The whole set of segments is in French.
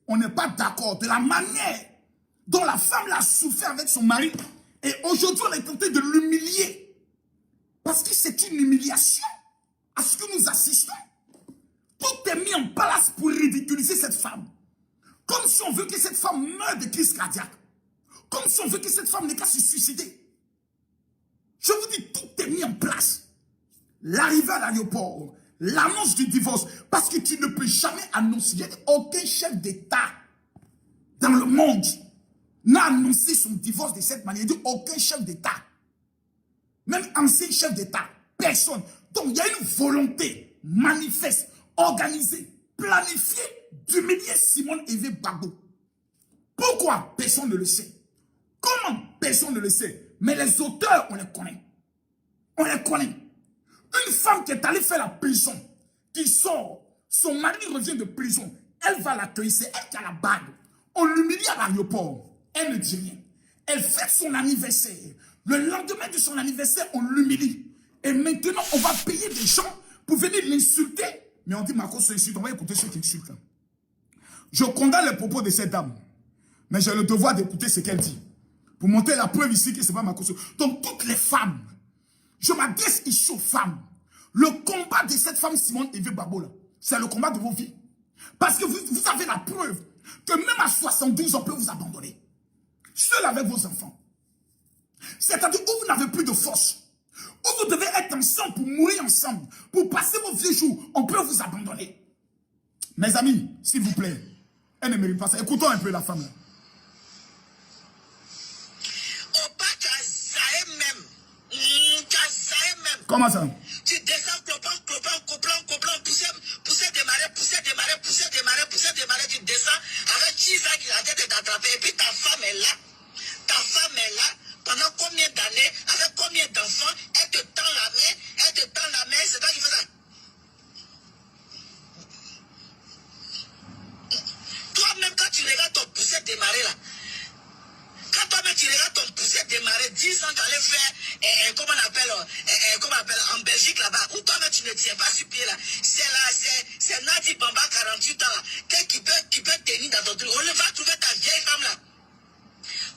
on n'est pas d'accord de la manière dont la femme l'a souffert avec son mari. Et aujourd'hui, on est tenté de l'humilier. Parce que c'est une humiliation à ce que nous assistons. Tout est mis en place pour ridiculiser cette femme. Comme si on veut que cette femme meure de crise cardiaque. Comme si on veut que cette femme n'ait qu'à se suicider. Je vous dis, tout est mis en place. L'arrivée à l'aéroport, l'annonce du divorce, parce que tu ne peux jamais annoncer. Il n'y a aucun chef d'État dans le monde n'a annoncé son divorce de cette manière. Il dit aucun chef d'État. Même ancien chef d'État, personne. Donc il y a une volonté manifeste, organisée, planifiée d'humilier Simone Eve Gbagbo. Pourquoi? Personne ne le sait. Comment? Personne ne le sait. Mais les auteurs, on les connaît. On les connaît. Une femme qui est allée faire la prison, qui sort, son mari revient de prison, elle va l'accueillir, c'est elle qui a la bague. On l'humilie à l'aéroport, elle ne dit rien. Elle fête son anniversaire. Le lendemain de son anniversaire, on l'humilie. Et maintenant, on va payer des gens pour venir l'insulter. Mais on dit, Marco, c'est insulte, on va écouter ceux qui insultent. Je condamne les propos de cette dame. Mais j'ai le devoir d'écouter ce qu'elle dit. Pour montrer la preuve ici que ce n'est pas Marco. Donc, toutes les femmes, je m'adresse ici aux femmes. Le combat de cette femme Simone Eve Gbagbo, c'est le combat de vos vies. Parce que vous avez la preuve que même à 72 ans, on peut vous abandonner. Seul avec vos enfants. C'est-à-dire où vous n'avez plus de force. Où vous devez être ensemble pour mourir ensemble. Pour passer vos vieux jours, on peut vous abandonner. Mes amis, s'il vous plaît, elle ne mérite pas ça. Écoutons un peu la femme là. Comment ça? Tu descends, clopant, pousser, démarrer, tu descends avec 10 ans qui a tête d'attraper. Et puis ta femme est là. Pendant combien d'années, avec combien d'enfants, elle te tend la main, c'est toi qui fais ça. Toi-même, quand tu regardes ton pousset démarrer là, quand toi-même tu regardes ton pousset démarrer, 10 ans d'aller faire, comment on appelle, en Belgique là-bas, où toi-même tu ne tiens pas sur pied là, c'est Nadi Bamba, 48 ans là, qui peut tenir dans ton truc. On va trouver ta vieille femme là.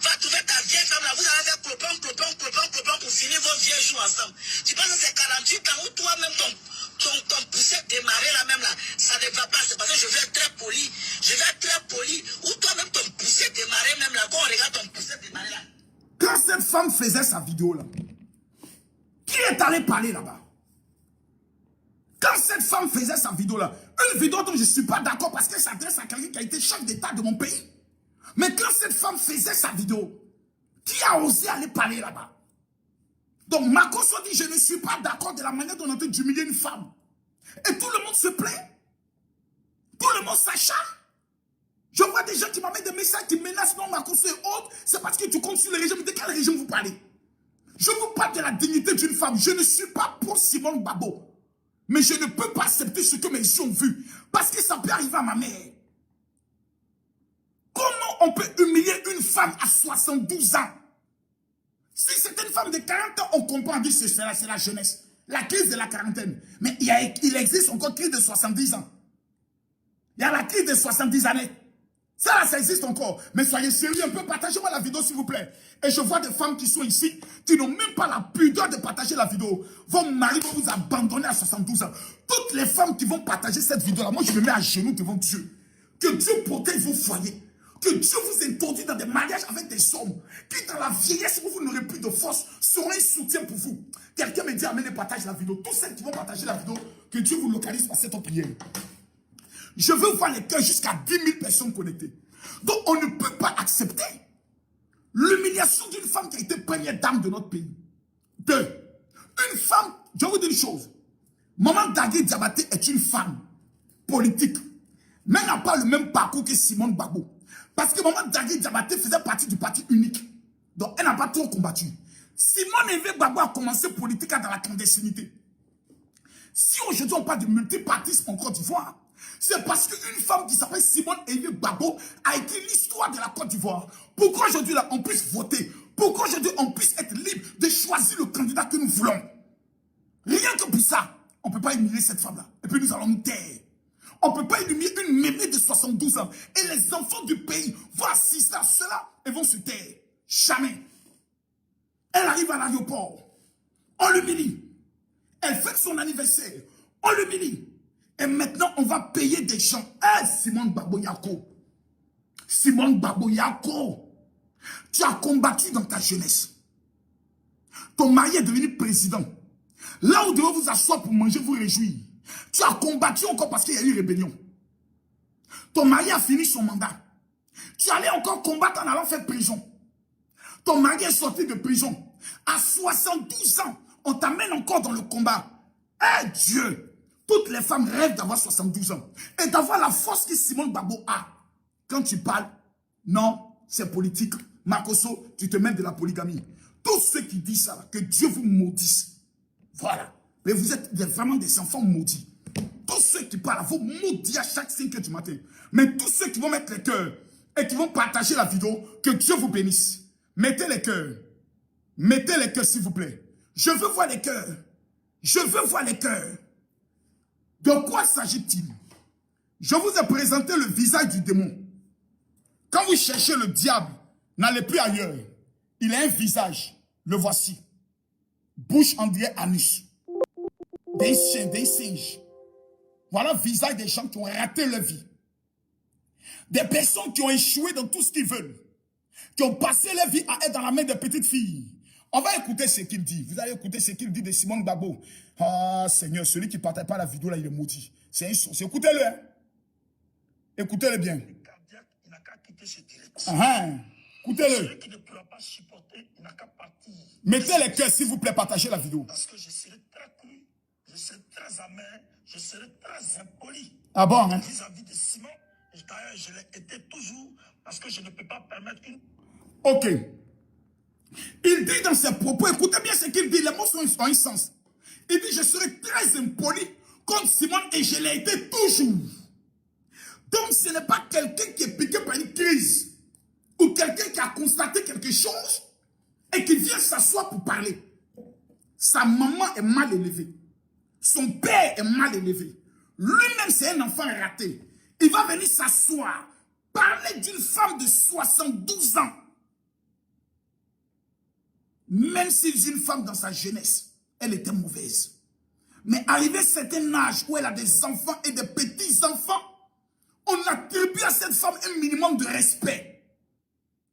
Va trouver ta vieille femme là, vous allez faire clopant pour finir vos vieux jours ensemble. Tu penses que c'est 48 ans où toi-même ton pousset démarrer là même là, ça ne va pas, c'est parce que je vais être très poli, où toi-même ton pousset démarrer même là, quand on regarde ton pousset démarrer là. Quand cette femme faisait sa vidéo là, qui est allé parler là-bas? Quand cette femme faisait sa vidéo là, une vidéo dont je ne suis pas d'accord parce qu'elle s'adresse à quelqu'un qui a été chef d'État de mon pays. Mais quand cette femme faisait sa vidéo, qui a osé aller parler là-bas? Donc Marco dit, je ne suis pas d'accord de la manière dont on a d'humilier une femme. Et tout le monde se plaint. Tout le monde s'acharne. Je vois des gens qui m'amènent des messages qui menacent, non Marco et autres, c'est parce que tu comptes sur le régime. De quel régime vous parlez? Je vous parle de la dignité d'une femme. Je ne suis pas pour Simone Gbagbo. Mais je ne peux pas accepter ce que mes yeux ont vu. Parce que ça peut arriver à ma mère. Comment on peut humilier une femme à 72 ans? Si c'est une femme de 40 ans, on comprend, on dit c'est la jeunesse. La crise de la quarantaine. Mais il existe encore une crise de 70 ans. Il y a la crise de 70 années. Ça existe encore. Mais soyez sérieux un peu, partagez-moi la vidéo s'il vous plaît. Et je vois des femmes qui sont ici, qui n'ont même pas la pudeur de partager la vidéo. Vos maris vont vous abandonner à 72 ans. Toutes les femmes qui vont partager cette vidéo-là, moi je me mets à genoux devant Dieu. Que Dieu protège vos foyers. Que Dieu vous introduise dans des mariages avec des hommes qui, dans la vieillesse, où vous n'aurez plus de force, seront un soutien pour vous. Quelqu'un me dit, amenez, partage la vidéo. Tous ceux qui vont partager la vidéo, que Dieu vous localise par cette prière. Je veux voir les cœurs jusqu'à 10 000 personnes connectées. Donc, on ne peut pas accepter l'humiliation d'une femme qui a été première dame de notre pays. Deux, une femme, je vais vous dire une chose. Maman Dagui Diabaté est une femme politique. Mais elle n'a pas le même parcours que Simone Gbagbo. Parce que Maman Dagui Diabaté faisait partie du parti unique. Donc, elle n'a pas trop combattu. Simone Eve Gbagbo a commencé politique dans la clandestinité. Si aujourd'hui on parle de multipartisme en Côte d'Ivoire, c'est parce qu'une femme qui s'appelle Simone Eve Gbagbo a écrit l'histoire de la Côte d'Ivoire. Pourquoi aujourd'hui on puisse voter? Pourquoi aujourd'hui on puisse être libre de choisir le candidat que nous voulons? Rien que pour ça, on ne peut pas humilier cette femme-là. Et puis nous allons nous taire. On ne peut pas éliminer une mémé de 72 ans. Et les enfants du pays vont assister à cela et vont se taire. Jamais. Elle arrive à l'aéroport. On l'humilie. Elle fête son anniversaire. On l'humilie. Et maintenant, on va payer des gens. Eh, Simone Gbagbo-Yako. Simone Gbagbo-Yako. Tu as combattu dans ta jeunesse. Ton mari est devenu président. Là où vous devez vous asseoir pour manger, vous réjouir. Tu as combattu encore parce qu'il y a eu rébellion. Ton mari a fini son mandat. Tu allais encore combattre en allant faire prison. Ton mari est sorti de prison. À 72 ans, on t'amène encore dans le combat. Eh Dieu! Toutes les femmes rêvent d'avoir 72 ans. Et d'avoir la force que Simone Gbagbo a. Quand tu parles, non, c'est politique. Makoso, tu te mets de la polygamie. Tous ceux qui disent ça, que Dieu vous maudisse. Voilà. Mais vous êtes vraiment des enfants maudits. Tous ceux qui parlent, vous maudissez à chaque 5 heures du matin. Mais tous ceux qui vont mettre les cœurs et qui vont partager la vidéo, que Dieu vous bénisse. Mettez les cœurs. Mettez les cœurs, s'il vous plaît. Je veux voir les cœurs. Je veux voir les cœurs. De quoi s'agit-il? Je vous ai présenté le visage du démon. Quand vous cherchez le diable, n'allez plus ailleurs. Il a un visage. Le voici. Bouche en dirait anus. Des chiens, des singes. Voilà le visage des gens qui ont raté leur vie. Des personnes qui ont échoué dans tout ce qu'ils veulent. Qui ont passé leur vie à être dans la main des petites filles. On va écouter ce qu'il dit. Vous allez écouter ce qu'il dit de Simone Gbagbo. Ah Seigneur, celui qui ne partage pas la vidéo là, il est maudit. C'est un son. Écoutez-le. Hein? Écoutez-le bien. Le cardiaque, il n'a qu'à quitter ce direct. Écoutez-le. Celui qui ne pourra pas supporter, il n'a qu'à partir. Mettez les cœurs, s'il vous plaît, partagez la vidéo. Parce que je serai très cru, je serai très amer, je serai très impoli. Ah bon, hein? Vis-à-vis de Simon, d'ailleurs, je l'ai été toujours, parce que je ne peux pas permettre qu'une... Ok. Il dit dans ses propos, écoutez bien ce qu'il dit, les mots sont un sens. Il dit, je serai très impoli contre Simone et je l'ai été toujours. Donc ce n'est pas quelqu'un qui est piqué par une crise ou quelqu'un qui a constaté quelque chose et qui vient s'asseoir pour parler. Sa maman est mal élevée. Son père est mal élevé. Lui-même, c'est un enfant raté. Il va venir s'asseoir, parler d'une femme de 72 ans. Même si une femme dans sa jeunesse, elle était mauvaise. Mais arrivé à un certain âge où elle a des enfants et des petits-enfants, on attribue à cette femme un minimum de respect.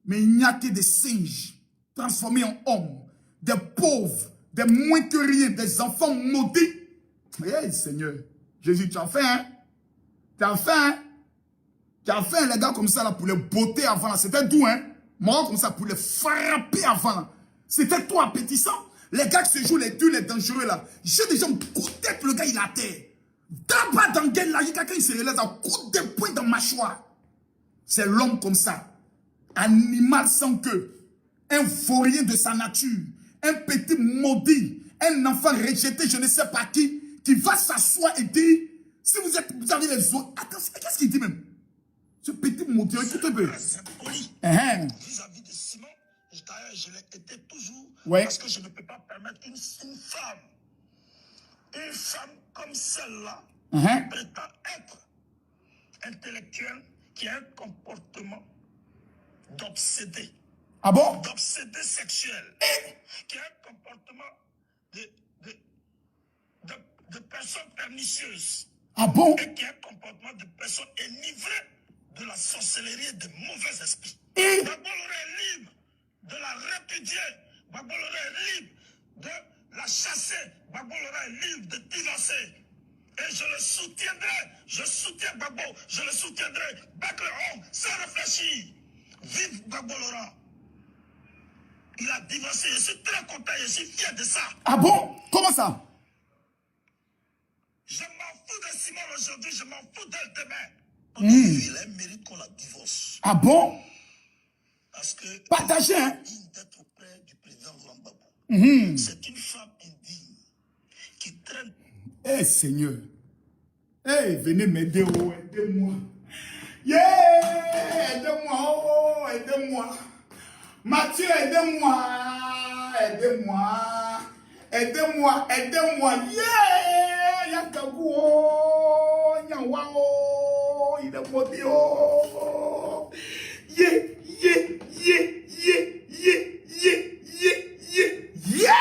Mais il n'y a que des singes transformés en hommes, des pauvres, des moins que rien, des enfants maudits. Hey, Seigneur, Jésus, tu as fait, hein? Tu as fait, hein? Tu as fait les gars comme ça là, pour les botter avant. C'était doux, hein? Moi, comme ça, pour les frapper avant. Là. C'était toi, appétissant. Les gars qui se jouent les durs, les dangereux là. J'ai déjà un coup de tête, le gars, il a terre. D'abord dans le gain là, il y a quelqu'un qui se relève, un coup de poing dans ma mâchoire. C'est l'homme comme ça. Animal sans queue. Un vaurien de sa nature. Un petit maudit. Un enfant rejeté, je ne sais pas qui va s'asseoir et dire, si vous avez les autres, attention, qu'est-ce qu'il dit même? Ce petit maudit, écoutez bien. Vis-à-vis de Simon, d'ailleurs, je l'ai été toujours, parce que je ne peux pas permettre une femme comme celle-là, qui prétend être intellectuelle, qui a un comportement d'obsédé. Ah bon? D'obsédé sexuel. Qui a un comportement de personnes pernicieuses. Ah bon? Et qui a un comportement de personnes enivrées de la sorcellerie et de mauvais esprits. Gbagbo est libre de la répudier. Gbagbo est libre de la chasser. Gbagbo est libre de divorcer. Et je le soutiendrai. Je soutiens Gbagbo. Je le soutiendrai. Bec le homme, sans réfléchir. Vive Gbagbo Laurent. Il a divorcé. Je suis très content. Je suis fier de ça. Ah bon? Comment ça? Je m'en fous de Simon aujourd'hui. Je m'en fous d'elle demain. Il a un mérite qu'on la divorce. Ah bon? Parce que partagez, hein? Indigne d'être auprès du président Laurent Gbagbo. C'est une femme indigne qui traîne. Eh Seigneur. Eh, venez m'aider, oh, aidez-moi. Yeah! Aidez-moi, oh, aidez-moi. Mathieu, aidez-moi. Aidez-moi. Aidez-moi, aidez-moi. Yeah! Yakagou, oh, il est maudit. Oh. Yeah.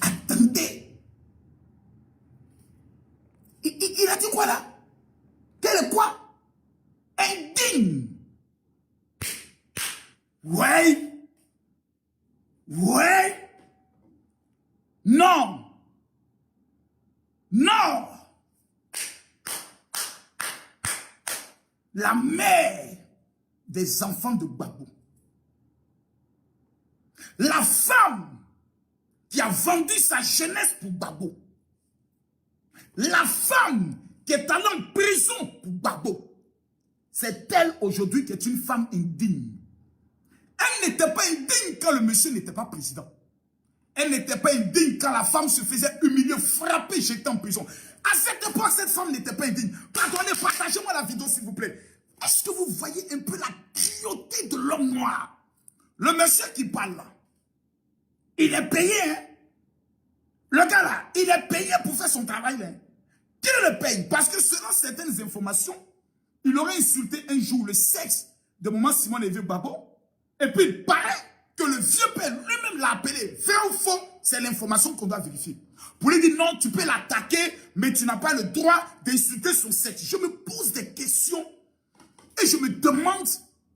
Attendez. Il a dit quoi là? Quel est quoi? Indigne. Ouais. Non. La mère des enfants de Gbagbo. La femme qui a vendu sa jeunesse pour Gbagbo. La femme qui est allée en prison pour Gbagbo. C'est elle aujourd'hui qui est une femme indigne. Elle n'était pas indigne quand le monsieur n'était pas président. Elle n'était pas indigne quand la femme se faisait humilier, frapper, jeter en prison. À cette époque, cette femme n'était pas indigne. Pardonnez, partagez-moi la vidéo s'il vous plaît. Est-ce que vous voyez un peu la cruauté de l'homme noir? Le monsieur qui parle là, il est payé, hein? Le gars là, il est payé pour faire son travail, hein? Qui le paye? Parce que selon certaines informations, il aurait insulté un jour le sexe de maman Simone et vieux Gbagbo. Et puis il paraît que le vieux père lui-même l'a appelé. Vrai ou faux, c'est l'information qu'on doit vérifier. Pour lui dire non, tu peux l'attaquer, mais tu n'as pas le droit d'insulter son sexe. Je me pose des questions et je me demande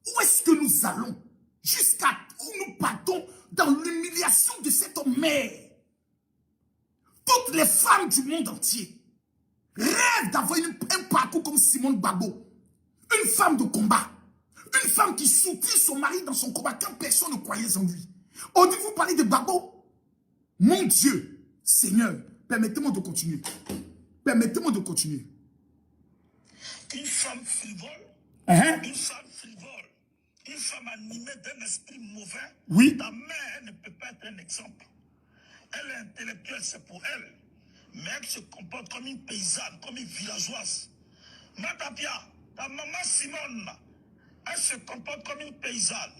où est-ce que nous allons, jusqu'à où nous partons dans l'humiliation de cet homme mère. Toutes les femmes du monde entier rêvent d'avoir un parcours comme Simone Gbagbo. Une femme de combat. Une femme qui soutient son mari dans son combat quand personne ne croyait en lui. On dit, vous parlez de Gbagbo? Mon Dieu, Seigneur, permettez-moi de continuer. Permettez-moi de continuer. Une femme frivole, une femme animée d'un esprit mauvais, oui. Ta mère ne peut pas être un exemple. Elle est intellectuelle, c'est pour elle. Mais elle se comporte comme une paysanne, comme une villageoise. Matapia, ta maman Simone, elle se comporte comme une paysanne.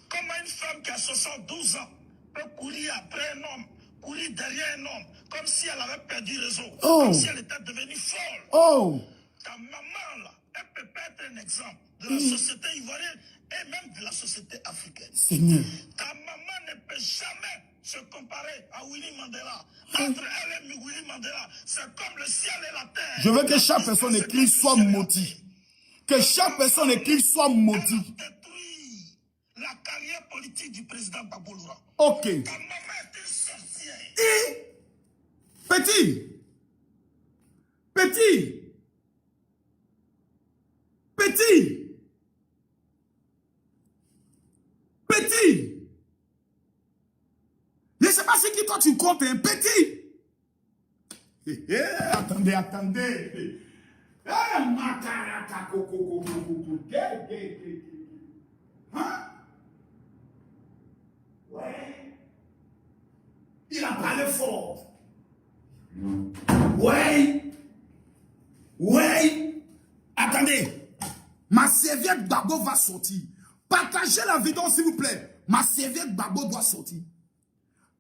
Comment une femme qui a 72 ans peut courir après un homme, courir derrière un homme, comme si elle avait perdu raison, comme si elle était devenue folle. Ta maman, là, elle ne peut pas être un exemple de la société ivoirienne et même de la société africaine. Seigneur. Ta maman ne peut jamais se comparer à Winnie Mandela. Entre elle et Winnie Mandela, c'est comme le ciel et la terre. Je veux que chaque personne écrive soit maudit. Que chaque personne écrive soit maudit. Détruit la carrière politique du président Gbagbo Laurent. Ok. Ta maman est une sorcière. Et petit. Je ne sais pas ce que toi tu comptes, un petit. Attendez. Hein? Ouais. Il a parlé fort. Ouais. Attendez. Ma serviette Gbagbo va sortir. Partagez la vidéo s'il vous plaît. Ma serviette Gbagbo doit sortir.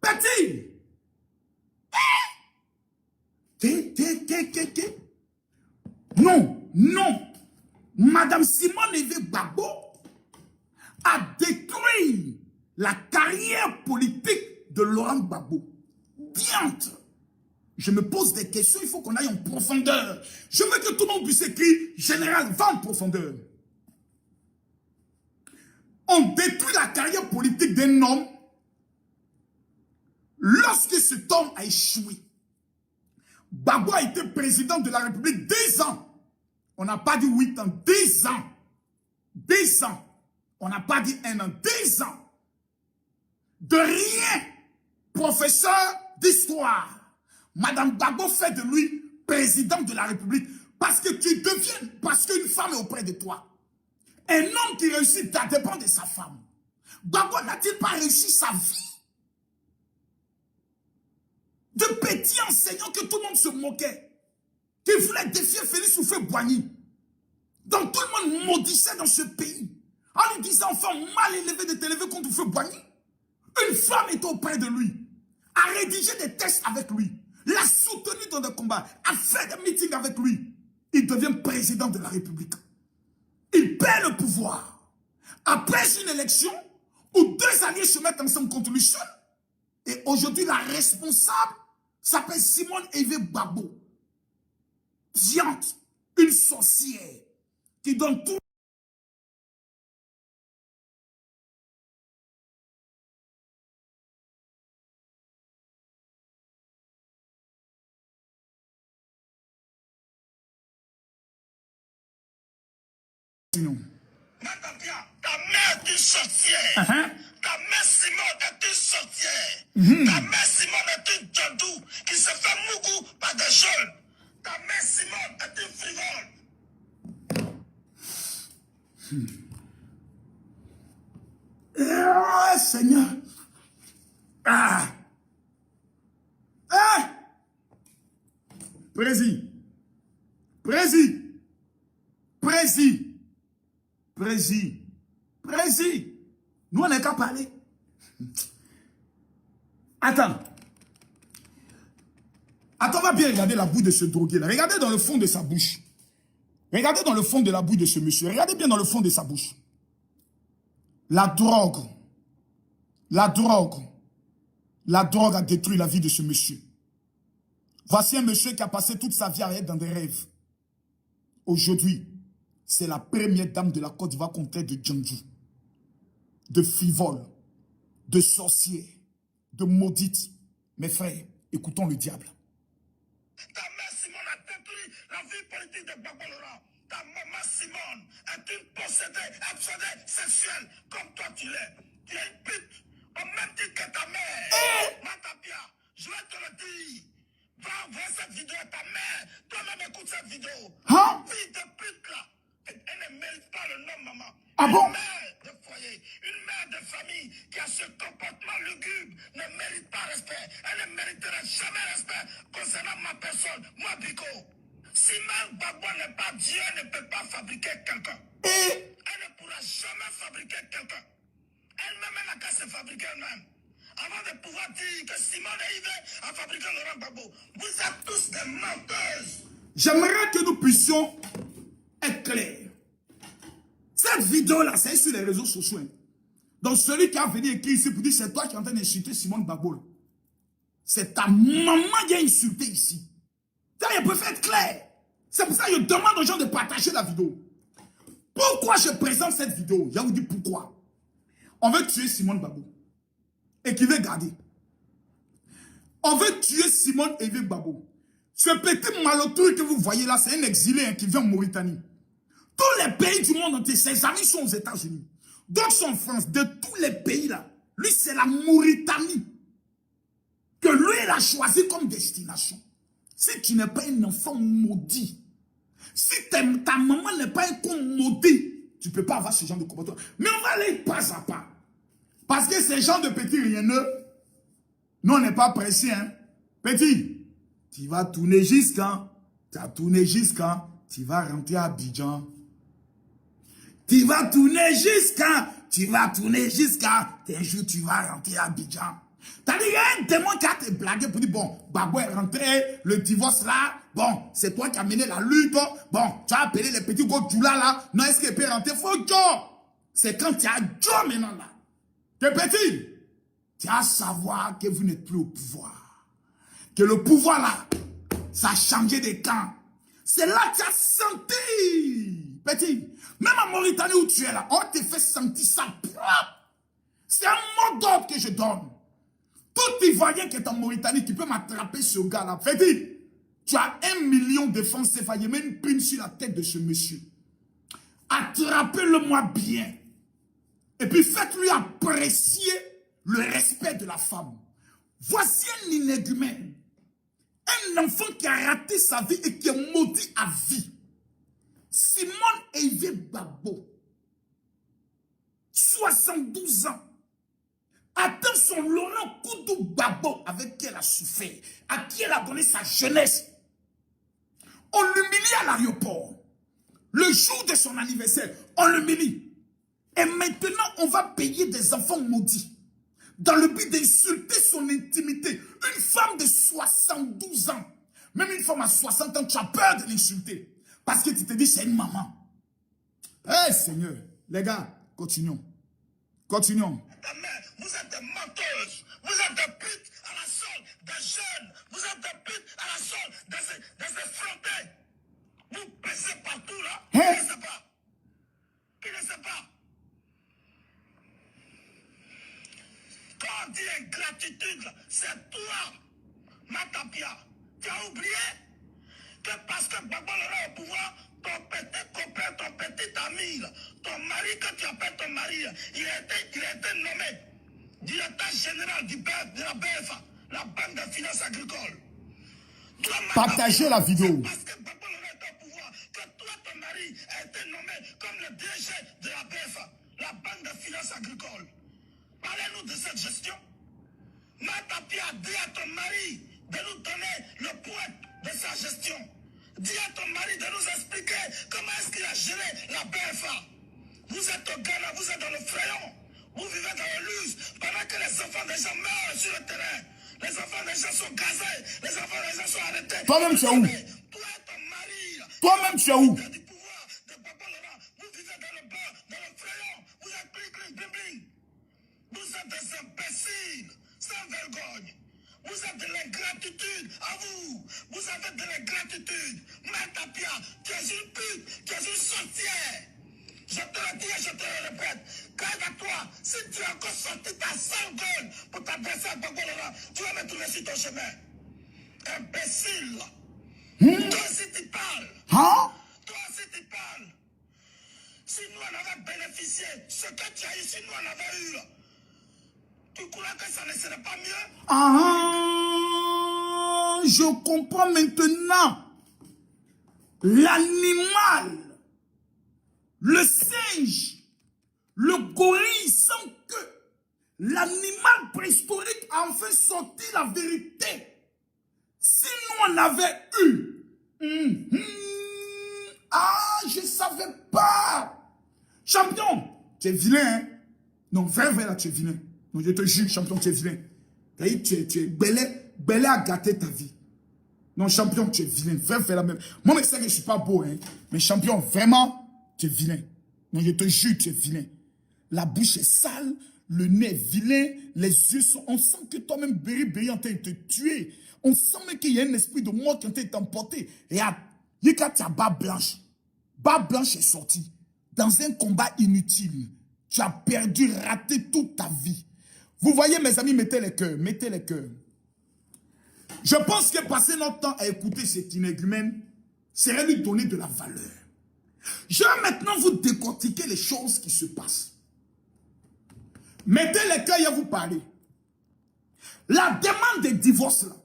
Petit. Non. Madame Simone Eve Gbagbo a détruit la carrière politique de Laurent Gbagbo. Diantre. Je me pose des questions, il faut qu'on aille en profondeur. Je veux que tout le monde puisse écrire, général, va en profondeur. On détruit la carrière politique d'un homme lorsque cet homme a échoué. Gbagbo a été président de la République 10 ans. On n'a pas dit 8 ans, 10 ans. 10 ans. On n'a pas dit 1 an, 10 ans. De rien, professeur d'histoire. Madame Gbagbo fait de lui président de la République parce que tu deviens, parce qu'une femme est auprès de toi. Un homme qui réussit, ça dépend de sa femme. Gbagbo n'a-t-il pas réussi sa vie? De petits enseignants que tout le monde se moquait, qui voulaient défier Félix Houphouët-Boigny. Donc tout le monde maudissait dans ce pays. En lui disant, enfant mal élevé de t'élever contre Houphouët-Boigny. Une femme est auprès de lui, a rédigé des textes avec lui, l'a soutenu dans des combats, a fait des meetings avec lui. Il devient président de la République. Il perd le pouvoir. Après une élection où deux alliés se mettent ensemble contre lui seul, et aujourd'hui la responsable s'appelle Simone Eve Gbagbo. Diante, une sorcière qui donne tout. Ta mère est une sorcière. Ta mère Simone est une sorcière. Ta mère Simone est une djandou qui se fait mougou par des jeunes. Ta mère Simone est une frivole. Ah, Seigneur. Ah. Ah. Prési. Nous, on n'est qu'à parler. Attends, on va bien regarder la bouche de ce drogué-là. Regardez dans le fond de sa bouche. Regardez dans le fond de la bouche de ce monsieur. Regardez bien dans le fond de sa bouche. La drogue a détruit la vie de ce monsieur. Voici un monsieur qui a passé toute sa vie à être dans des rêves. Aujourd'hui, c'est la première dame de la Côte d'Ivoire qu'on traite de djandou, de frivole, de sorcière, de maudite. Mes frères, écoutons le diable. Ta mère Simone a détruit la vie politique de Gbagbo Laurent. Ta maman Simone est une possédée, absorbée, sexuelle, comme toi tu l'es. Tu es une pute, au même titre que ta mère. Matapia, je vais te le dire. Va voir cette vidéo à ta mère. Toi-même écoute cette vidéo. Hein? Fille de pute là. Elle ne mérite pas le nom, maman. Ah bon? Une mère de foyer, une mère de famille qui a ce comportement lugubre ne mérite pas respect. Elle ne mériterait jamais respect concernant ma personne, moi Biko. Si même Gbagbo n'est pas Dieu, ne peut pas fabriquer quelqu'un. Elle ne pourra jamais fabriquer quelqu'un. Elle-même, elle n'a qu'à se fabriquer elle-même. Avant de pouvoir dire que Simone Eve a fabriqué Laurent Gbagbo. Vous êtes tous des menteuses. J'aimerais que nous puissions être clairs. Cette vidéo-là, c'est sur les réseaux sociaux. Donc celui qui a venu écrire ici pour dire c'est toi qui es en train d'insulter Simone Gbagbo. C'est ta maman qui a insulté ici. Il peut être clair. C'est pour ça que je demande aux gens de partager la vidéo. Pourquoi je présente cette vidéo? Je vais vous dire pourquoi. On veut tuer Simone Gbagbo. Et qui veut garder. On veut tuer Simone Eve Gbagbo. Ce petit malotru que vous voyez là, c'est un exilé qui vient en Mauritanie. Tous les pays du monde entier, ses amis sont aux États-Unis. D'autres sont en France. De tous les pays là, lui c'est la Mauritanie que lui il a choisi comme destination. Si tu n'es pas un enfant maudit, si ta maman n'est pas un con maudit, tu ne peux pas avoir ce genre de comportement. Mais on va aller pas à pas. Parce que ces gens de petits rienneux, nous on n'est pas pressés. Hein? Petit, tu vas tourner jusqu'à, tu as tourné jusqu'à, tu vas rentrer à Abidjan. Tu vas tourner jusqu'à, un jour tu vas rentrer à Abidjan. T'as dit, il y a un démon qui a te blagué pour dire, bon, Gbagbo est rentré, le divorce là, bon, c'est toi qui as mené la lutte, bon, tu as appelé les petits gars Djoula là, non, est-ce qu'il peut rentrer? Faut Joe. C'est quand tu as Joe maintenant là. Que petit, tu as à savoir que vous n'êtes plus au pouvoir. Que le pouvoir là, ça a changé de camp. C'est là que tu as senti, petit. Même en Mauritanie où tu es là, on te fait sentir ça propre. C'est un mot d'ordre que je donne. Tout Ivoirien qui est en Mauritanie, qui peut m'attraper ce gars-là, petit, tu as 1 million de francs CFA, il y a même une prime sur la tête de ce monsieur. Attrapez-le-moi bien. Et puis faites-lui apprécier le respect de la femme. Voici un inégumène. Un enfant qui a raté sa vie et qui est maudit à vie. Simone Eve Gbagbo, 72 ans, atteint son Laurent Koudou Gbagbo avec qui elle a souffert, à qui elle a donné sa jeunesse. On l'humilie à l'aéroport. Le jour de son anniversaire, on l'humilie. Et maintenant, on va payer des enfants maudits. dans le but d'insulter son intimité. Une femme de 72 ans, même une femme à 60 ans, tu as peur de l'insulter. Parce que tu te dis, c'est une maman. Eh Seigneur, les gars, continuons. Continuons. Vous êtes des menteuses, vous êtes des putes à la solde, des jeunes, vous êtes des putes à la solde, des effrontés. Vous baissez partout là, qui ne sait pas. Qui ne sait pas. Quand on dit ingratitude, c'est toi, Matapia. Tu as oublié que parce que Gbagbo est au pouvoir, ton petit copain, ton petit ami, là, ton mari, quand tu appelles ton mari, il a été nommé directeur général de la BFA, la Banque de finances agricoles. Toi, Partagez la vidéo. Parce que Gbagbo est au pouvoir, que toi, ton mari a été nommé comme le DG de la BFA, la Banque de finances agricoles. Parlez-nous de cette gestion. Matapia, dis à ton mari de nous donner le point de sa gestion. Dis à ton mari de nous expliquer comment est-ce qu'il a géré la BFA. Vous êtes au Ghana, vous êtes dans le Fréon. Vous vivez dans le luxe pendant que les enfants des gens meurent sur le terrain. Les enfants des gens sont gazés. Les enfants des gens sont arrêtés. Toi-même, tu es où? Toi et ton mari. Toi-même, tu es où? Du pouvoir de Papa Laurent. Vous vivez dans le bas, dans le Fréon. Vous êtes bling, bling, bling. Vous êtes des imbéciles, sans vergogne. Vous êtes de l'ingratitude à vous. Vous avez de l'ingratitude. Matapia, tu es une pute, tu es une sorcière. Je te le dis et je te le répète. Garde à toi, si tu as encore sorti ta sale gueule pour t'adresser à Gbagbo Laurent, tu vas me trouver sur ton chemin. Imbécile. Toi aussi tu parles. Hein? Toi aussi tu parles. Si nous on avait bénéficié, ce que tu as eu, si nous on avait eu, tu crois que ça ne serait pas mieux? Ah, je comprends maintenant. L'animal, le singe, le gorille sans queue, l'animal préhistorique a enfin sorti la vérité. Si nous on avait eu, je ne savais pas. Champion, tu es vilain, hein? Non, vrai, là, tu es vilain. Non, je te jure, champion, tu es vilain. Tu es belé à gâter ta vie. Non, champion, tu es vilain. Vrai, la même. Moi, je sais que je ne suis pas beau, hein. Mais champion, vraiment, tu es vilain. Non, je te jure, tu es vilain. La bouche est sale, le nez est vilain, les yeux sont... On sent que toi-même, Béri est en train de te tuer. On sent même qu'il y a un esprit de mort qui est en train de t'emporter. Regarde, Yéka, tu as barbe blanche. Barbe blanche est sortie. Dans un combat inutile. Tu as perdu, raté toute ta vie. Vous voyez, mes amis, mettez les cœurs, mettez les cœurs. Je pense que passer notre temps à écouter cet inégumène serait lui donner de la valeur. Je vais maintenant vous décortiquer les choses qui se passent. Mettez les cœurs et vous parler. La demande de divorce, là,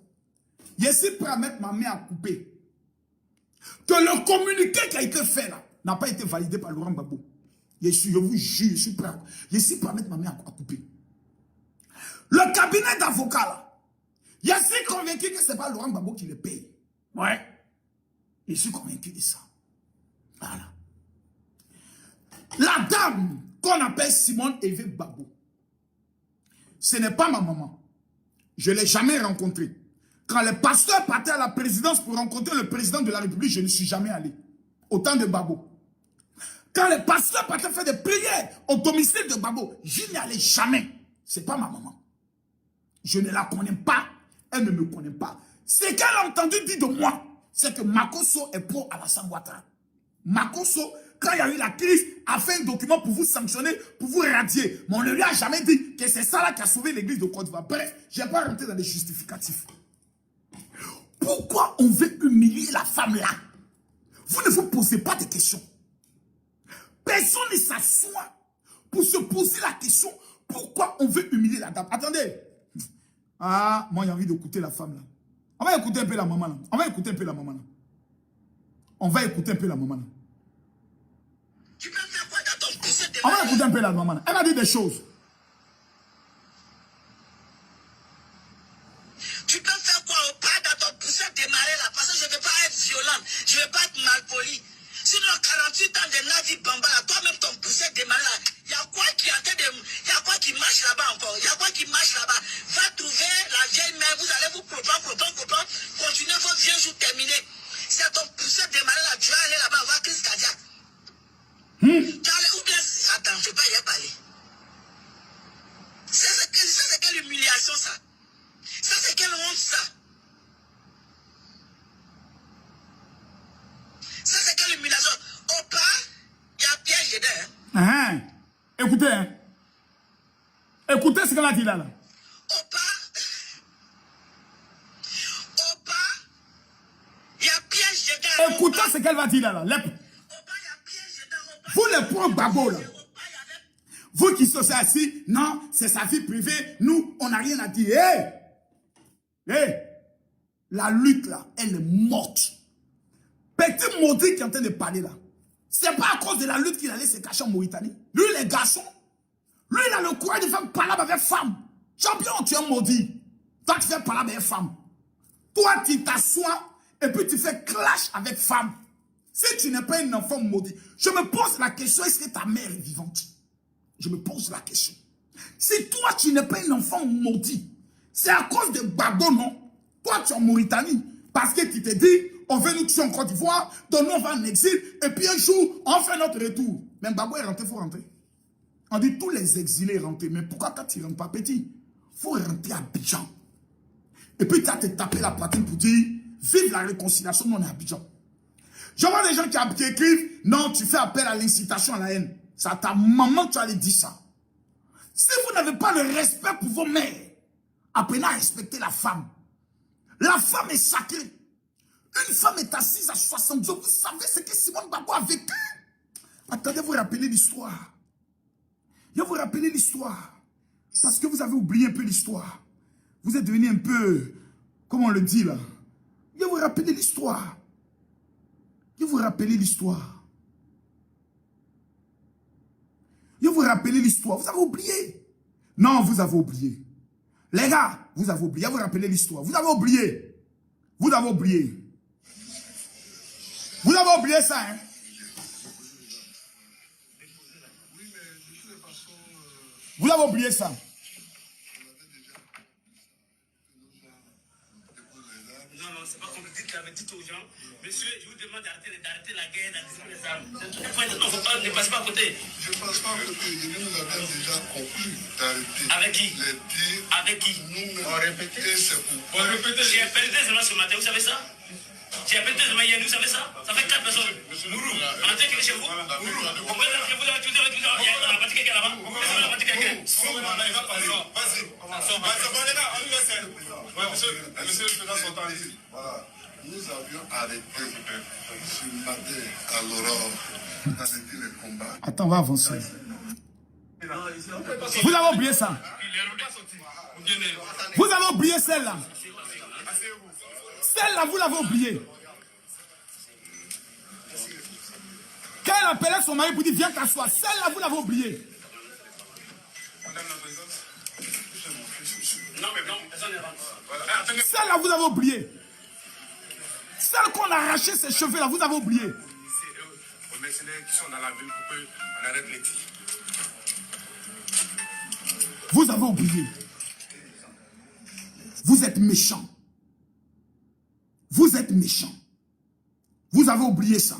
je suis prêt à mettre ma main à couper. Que le communiqué qui a été fait là n'a pas été validé par Laurent Gbagbo. Je vous jure, je suis prêt à mettre ma main à couper. Le cabinet d'avocats là, je suis convaincu que ce n'est pas Laurent Gbagbo qui le paye. Ouais. Je suis convaincu de ça. Voilà. La dame qu'on appelle Simone Hervé Gbagbo, ce n'est pas ma maman. Je ne l'ai jamais rencontrée. Quand les pasteurs partaient à la présidence pour rencontrer le président de la République, je ne suis jamais allé. Autant de Gbagbo. Quand les pasteurs partaient faire des prières au domicile de Gbagbo, je n'y allais jamais. Ce n'est pas ma maman. Je ne la connais pas. Elle ne me connaît pas. Ce qu'elle a entendu dire de moi, c'est que Makosso est pro Alassane Ouattara. Makosso, quand il y a eu la crise, a fait un document pour vous sanctionner, pour vous radier. Mais on ne lui a jamais dit que c'est ça là qui a sauvé l'église de Côte d'Ivoire. Bref, je n'ai pas rentré dans les justificatifs. Pourquoi on veut humilier la femme là? Vous ne vous posez pas de questions. Personne ne s'assoit pour se poser la question pourquoi on veut humilier la dame. Attendez. Ah, moi j'ai envie d'écouter la femme là. On va écouter un peu la maman là. On va écouter un peu la maman là. On va écouter un peu la maman là. Tu peux faire quoi dans ton poussée de On va écouter un peu la maman là. Elle a dit des choses. Tu peux faire quoi au pas dans ton poussée démarrer là? Parce que je ne veux pas être violente. Je ne veux pas être malpoli. Sinon, 48 ans de Navi Bamba là, toi-même ton poussée démarrer là. Il y a quoi qui est en train de... Il y a quoi qui marche là-bas encore? Il y a quoi qui marche ça. Ça, c'est quelle humiliation. Au pas, il y a piège dedans. Écoutez, hein. Écoutez ce qu'elle a dit là. Au pas, il y a piège dedans. Écoutez ce qu'elle va dire là. Au pas, il y a piège dedans. Vous les pauvres babos là. Vous qui sont assis, non, c'est sa vie privée. Nous, on n'a rien à dire. La lutte là, elle est morte. Petit maudit qui est en train de parler là. C'est pas à cause de la lutte qu'il allait se cacher en Mauritanie. Lui, les garçons, lui, il a le courage de faire palabre avec femme. Champion, tu es maudit. Toi, tu fais palabre avec femme. Toi, tu t'assois et puis tu fais clash avec femme. Si tu n'es pas un enfant maudit, je me pose la question, est-ce que ta mère est vivante? Je me pose la question. Si toi, tu n'es pas un enfant maudit, c'est à cause de Babo, non? Toi, tu es en Mauritanie. Parce que tu te dis, on veut nous tuer en Côte d'Ivoire, donc nous, on va en exil, et puis un jour, on fait notre retour. Même Babo est rentré, il faut rentrer. On dit, tous les exilés rentrent. Mais pourquoi quand tu ne rentres pas petit? Il faut rentrer à Abidjan. Et puis, tu as te tapé la poitrine pour dire, vive la réconciliation, nous, on est à Abidjan. Je vois des gens qui écrivent, non, tu fais appel à l'incitation à la haine. C'est à ta maman que tu allais dire ça. Si vous n'avez pas le respect pour vos mères, apprenez à respecter la femme. La femme est sacrée. Une femme est assise à 70 ans. Vous savez ce que Simone Babo a vécu? Attendez, vous rappeler l'histoire. Je vais vous rappeler l'histoire. Parce que vous avez oublié un peu l'histoire. Vous êtes devenu un peu, comment on le dit là? Je vais vous rappeler l'histoire. Je vais vous rappeler l'histoire. Je vais vous rappeler l'histoire. Vous avez oublié. Non, vous avez oublié. Les gars, vous avez oublié. Je vais vous rappeler l'histoire. Vous avez oublié. Vous avez oublié. Vous avez oublié ça, hein? Vous avez oublié ça. Non, c'est pas comme vous dites là, mais dites aux gens, monsieur, je vous demande d'arrêter la guerre, d'arrêter les armes. Non, faut pas, ne passez pas à côté. Je ne passe pas à côté. Nous avons déjà conclu d'arrêter. Avec qui? Les tirs. Avec qui? Nous, on répète. Et c'est pour. On répète. J'ai appelé des gens ce matin, vous savez ça? J'ai appelé des gens hier, vous savez ça? Ça fait 4 personnes. Mourou, on a dit que chez vous? Mourou, on va dire que vous avez tout dit, on a pas dit quelqu'un là-bas. On a pas dit quelqu'un. Il va parler. Vas-y. Les gars, on lui laisse. Monsieur le président s'entend ici. Voilà. Nous avions arrêté ce matin à l'aurore d'arrêter les combats. Attends, on va avancer. Vous avez oublié ça. Vous avez oublié celle-là. Celle-là, vous l'avez oubliée. Quand elle appelait son mari pour dire viens t'asseoir, celle-là, vous l'avez oubliée. Celle-là, vous avez oublié. Celle qu'on a arraché ses cheveux là, vous avez oublié. Aux mercenaires qui sont dans la ville pour qu'on arrête les tirs. Vous avez oublié. Vous êtes méchants. Vous êtes méchants. Vous avez oublié ça.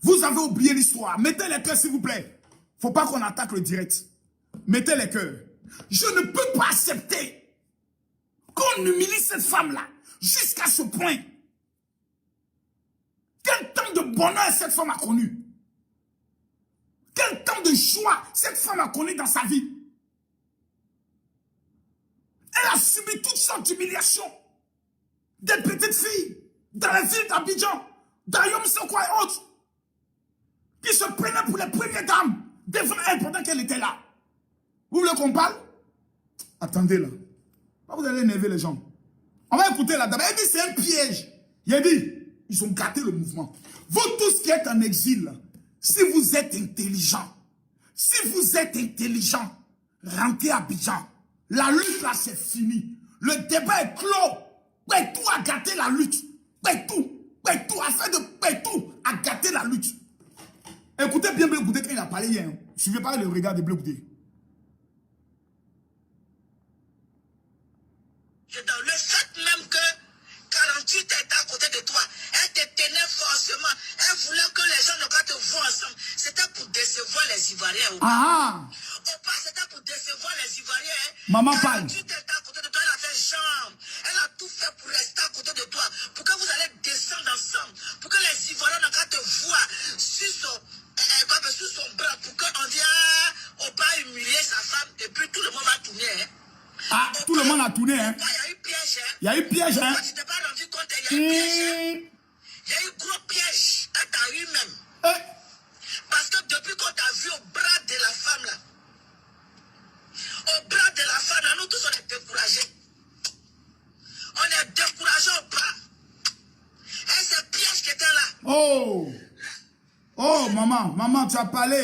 Vous avez oublié l'histoire. Mettez les cœurs, s'il vous plaît. Faut pas qu'on attaque le direct. Mettez les cœurs. Je ne peux pas accepter qu'on humilie cette femme-là jusqu'à ce point. Quel temps de bonheur cette femme a connu? Quel temps de joie cette femme a connu dans sa vie? Elle a subi toutes sortes d'humiliations. Des petites filles dans la ville d'Abidjan, dans Yom Sokwa et autres, qui se prenaient pour les premières dames devant elle pendant qu'elle était là. Vous voulez qu'on parle? Attendez là. Vous allez énerver les gens. On va écouter la dame. Elle dit c'est un piège. Il a dit, ils ont gâté le mouvement. Vous tous qui êtes en exil, là, si vous êtes intelligent, rentrez à Abidjan. La lutte là c'est fini. Le débat est clos. Pétou a gâté la lutte. Pétou a fait de Pétou a gâté la lutte. Écoutez bien Bleu Goudé quand il a parlé hier. Suivez pas le regard de Bleu Goudé. Le fait même que 48 était à côté de toi, elle te tenait forcément. Elle voulait que les gens ne pas te voient ensemble. C'était pour décevoir les Ivoiriens. Ah! C'était pour décevoir les Ivoiriens. Maman parle. 48 était à côté de toi, elle a fait chambre. tourné. Hein. Toi, il y a eu piège. Hein. Il y a eu piège. Hein. Toi, tu t'es pas rendu compte, il y a eu piège. Hein. Il y a eu gros piège à ta rue même. Parce que depuis qu'on t'a vu au bras de la femme là, nous tous on est découragés. On est découragés au bras. Et c'est piège qui était là. Oh! Oh, maman, tu as parlé.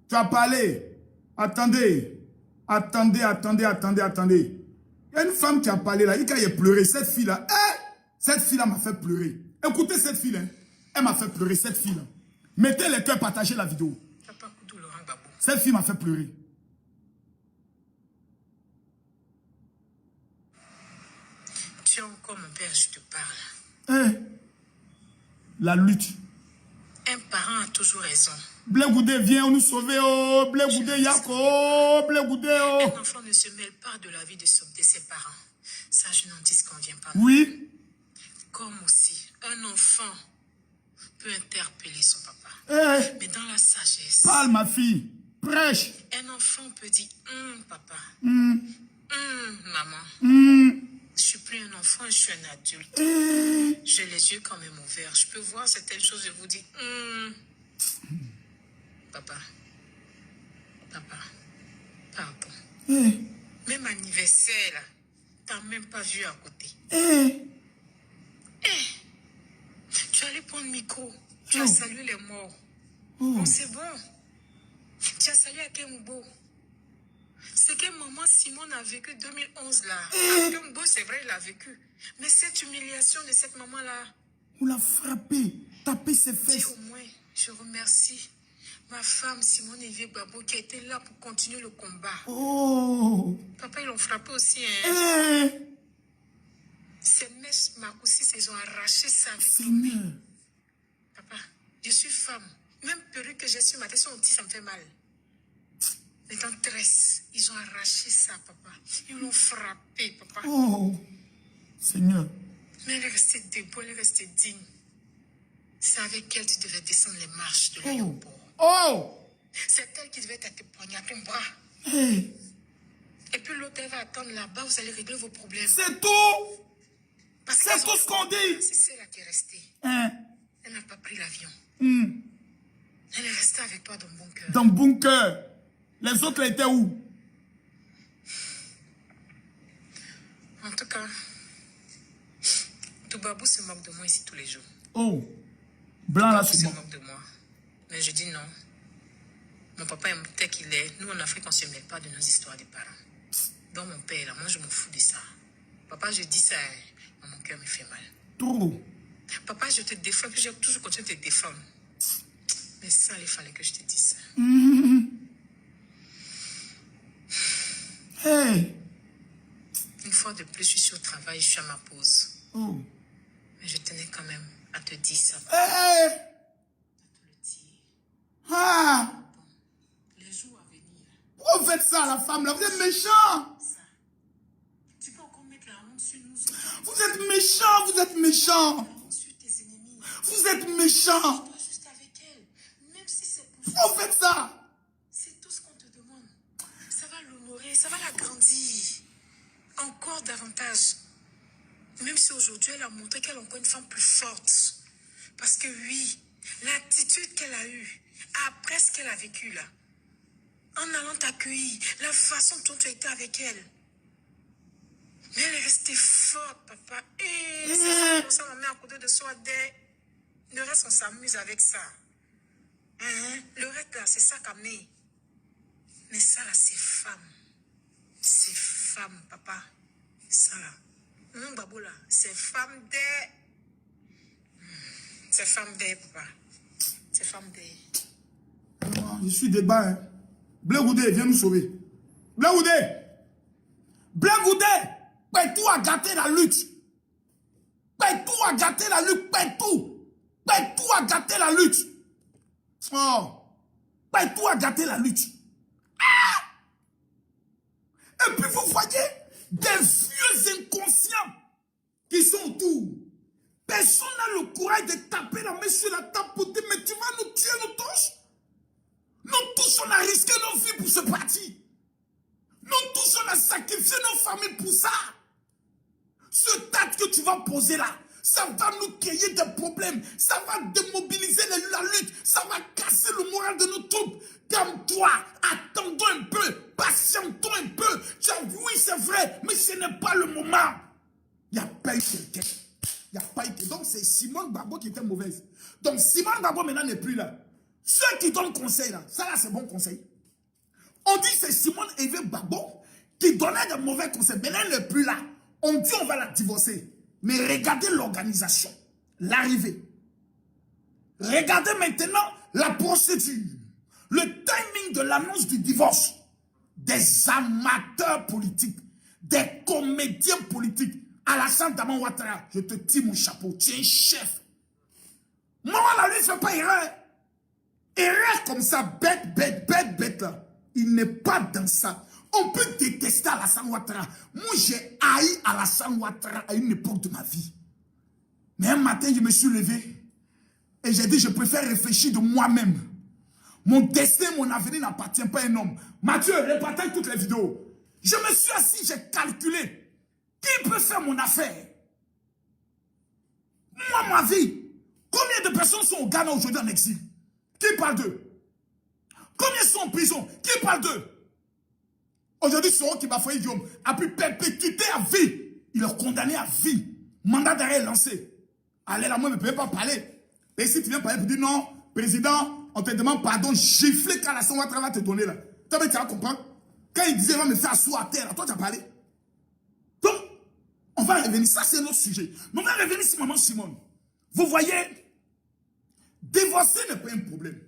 Tu as parlé. Attendez. Il y a une femme qui a parlé là. Il a pleuré. Cette fille-là. Cette fille-là m'a fait pleurer. Écoutez cette fille là. Elle m'a fait pleurer, cette fille là. Mettez les cœurs, partagez la vidéo. Cette fille m'a fait pleurer. Tu es encore mon père, je te parle. La lutte. Un parent a toujours raison. Blé Goudé, viens nous sauver. Oh, Blé Goudé, Yako. Blé Goudé, oh. Un enfant ne se mêle pas de la vie de ses parents. Ça, je n'en dis ce qu'on vient pas. Oui. Comme aussi, un enfant peut interpeller son papa. Mais dans la sagesse. Parle, ma fille. Prêche. Un enfant peut dire, papa. Maman. Je suis plus un enfant, je suis un adulte. J'ai les yeux quand même ouverts. Je peux voir certaines choses et vous dire, papa, pardon. Même anniversaire, là, t'as même pas vu à côté. Tu allais prendre le micro. Tu as salué les morts. Oh, c'est bon. Tu as salué Akembo. C'est que maman Simone a vécu 2011 là. Akembo, c'est vrai, il a vécu. Mais cette humiliation de cette maman-là. On l'a frappé, tapé ses fesses. Dis au moins, je remercie ma femme Simone Evier Babo qui a été là pour continuer le combat. Oh. Papa, ils l'ont frappé aussi. Hein. Ces mèches Makoussi, ils ont arraché ça avec Seigneur. Papa, je suis femme. Même perruque que j'ai sur ma tête, son petit, ça me fait mal. Les dents tresse, ils ont arraché ça, papa. Ils l'ont frappé, papa. Oh, Seigneur. Mais elle est restée debout, elle est restée digne. C'est avec elle que tu devais descendre les marches de l'aéroport. Oh. C'est elle qui devait te poignarder ton bras. Hey. Et puis l'autre, elle va attendre là-bas, vous allez régler vos problèmes. C'est tout. Parce c'est tout ce qu'on dit. C'est celle-là qui est restée. Elle n'a pas pris l'avion. Elle est restée avec toi dans le bunker. Dans le bunker. Les autres étaient où? En tout cas, Toubabou se moque de moi ici tous les jours. Oh. Blanc là, se moque de moi. Mais je dis non. Mon papa est tel qu'il est. Nous en Afrique, on ne se mêle pas de nos histoires de parents. Donc mon père, là, moi je m'en fous de ça. Papa, je dis ça, mon cœur me fait mal. Trop. Papa, je te défends, puis j'ai toujours continué de te défendre. Mais ça, il fallait que je te dise ça. Hey. Une fois de plus, je suis au travail, je suis à ma pause. Oh. Mais je tenais quand même à te dire ça. Hey. À te le dire. Ah. Bon, les jours à venir. Pourquoi vous faites ça, la femme là? Vous êtes méchant. Ça. Tu peux encore mettre la honte sur nous. Vous êtes méchant, vous êtes méchant. La honte sur tes ennemis. Vous êtes méchant. Tu dois juste avec elle. Même si c'est pour Pourquoi vous faites ça? C'est tout ce qu'on te demande. Ça va l'honorer, ça va l'agrandir. Encore davantage. Même si aujourd'hui elle a montré qu'elle est encore une femme plus forte. Parce que oui, l'attitude qu'elle a eue, après ce qu'elle a vécu là, en allant t'accueillir, la façon dont tu as été avec elle. Mais elle est restée forte, papa. Et c'est ça, on met à côté de soi des... Le reste, on s'amuse avec ça. Le reste là, c'est ça qu'a mis. Mais ça là, c'est femme. C'est femme, papa. Ça là. Mon babou là, c'est femme des... C'est femme des, papa. C'est femme des... Je suis débat. Hein. Blé Goudé, viens nous sauver. Blé Goudé. Blé Goudé. Pétou a gâté la lutte. Pétou a gâté la lutte. Pétou. Pétou a gâté la lutte. Oh. Pétou a gâté la lutte. Ah! Et puis vous voyez des vieux inconscients qui sont autour. Personne n'a le courage de taper la main sur la table pour dire mais tu vas nous tuer, nous tous. Nous tous on a risqué nos vies pour ce parti. Nous tous, on a sacrifié nos familles pour ça. Ce tas que tu vas poser là, ça va nous créer des problèmes. Ça va démobiliser la lutte. Ça va casser le moral de nos troupes. Calme-toi, attendons un peu, patientons un peu. Tu as vu, oui, c'est vrai, mais ce n'est pas le moment. Il n'y a pas eu quelqu'un. Il n'y a pas eu quelqu'un. Donc, c'est Simone Gbagbo qui était mauvaise. Donc, Simone Gbagbo maintenant n'est plus là. Ceux qui donnent conseil là, ça là, c'est bon conseil. On dit que c'est Simone Gbagbo qui donnait de mauvais conseils. Maintenant, elle n'est plus là. On dit on va la divorcer. Mais regardez l'organisation, l'arrivée. Regardez maintenant la procédure. Le timing de l'annonce du divorce. Des amateurs politiques, des comédiens politiques. Alassane Daman Ouattara, je te tire mon chapeau, tu es un chef. Moi, là, lui, il ne fait pas erreur. Erreur comme ça, bête, là. Il n'est pas dans ça. On peut détester Alassane Ouattara. Moi, j'ai haï Alassane Ouattara à une époque de ma vie. Mais un matin, je me suis levé et j'ai dit, je préfère réfléchir de moi-même. Mon destin, mon avenir n'appartient pas à un homme. Mathieu, repartage toutes les vidéos. Je me suis assis, j'ai calculé. Qui peut faire mon affaire? Moi, ma vie. Combien de personnes sont au Ghana aujourd'hui en exil? Qui parle d'eux? Combien sont en prison? Qui parle d'eux? Aujourd'hui, Soro Kibafoye Diom a pu perpétuité à vie. Il est condamné à vie. Mandat d'arrêt est lancé. Allez, là, moi, je ne peux pas parler. Et si tu viens parler pour dire non, président, on te demande pardon, gifler quand la Alassane Ouattara va te donner là. Tu vas comprendre? Quand il disait, il va me faire asseoir à terre, là, toi, tu as parlé. Donc, on va revenir. Ça, c'est notre sujet. Mais on va revenir sur maman Simone. Vous voyez, divorcer n'est pas un problème.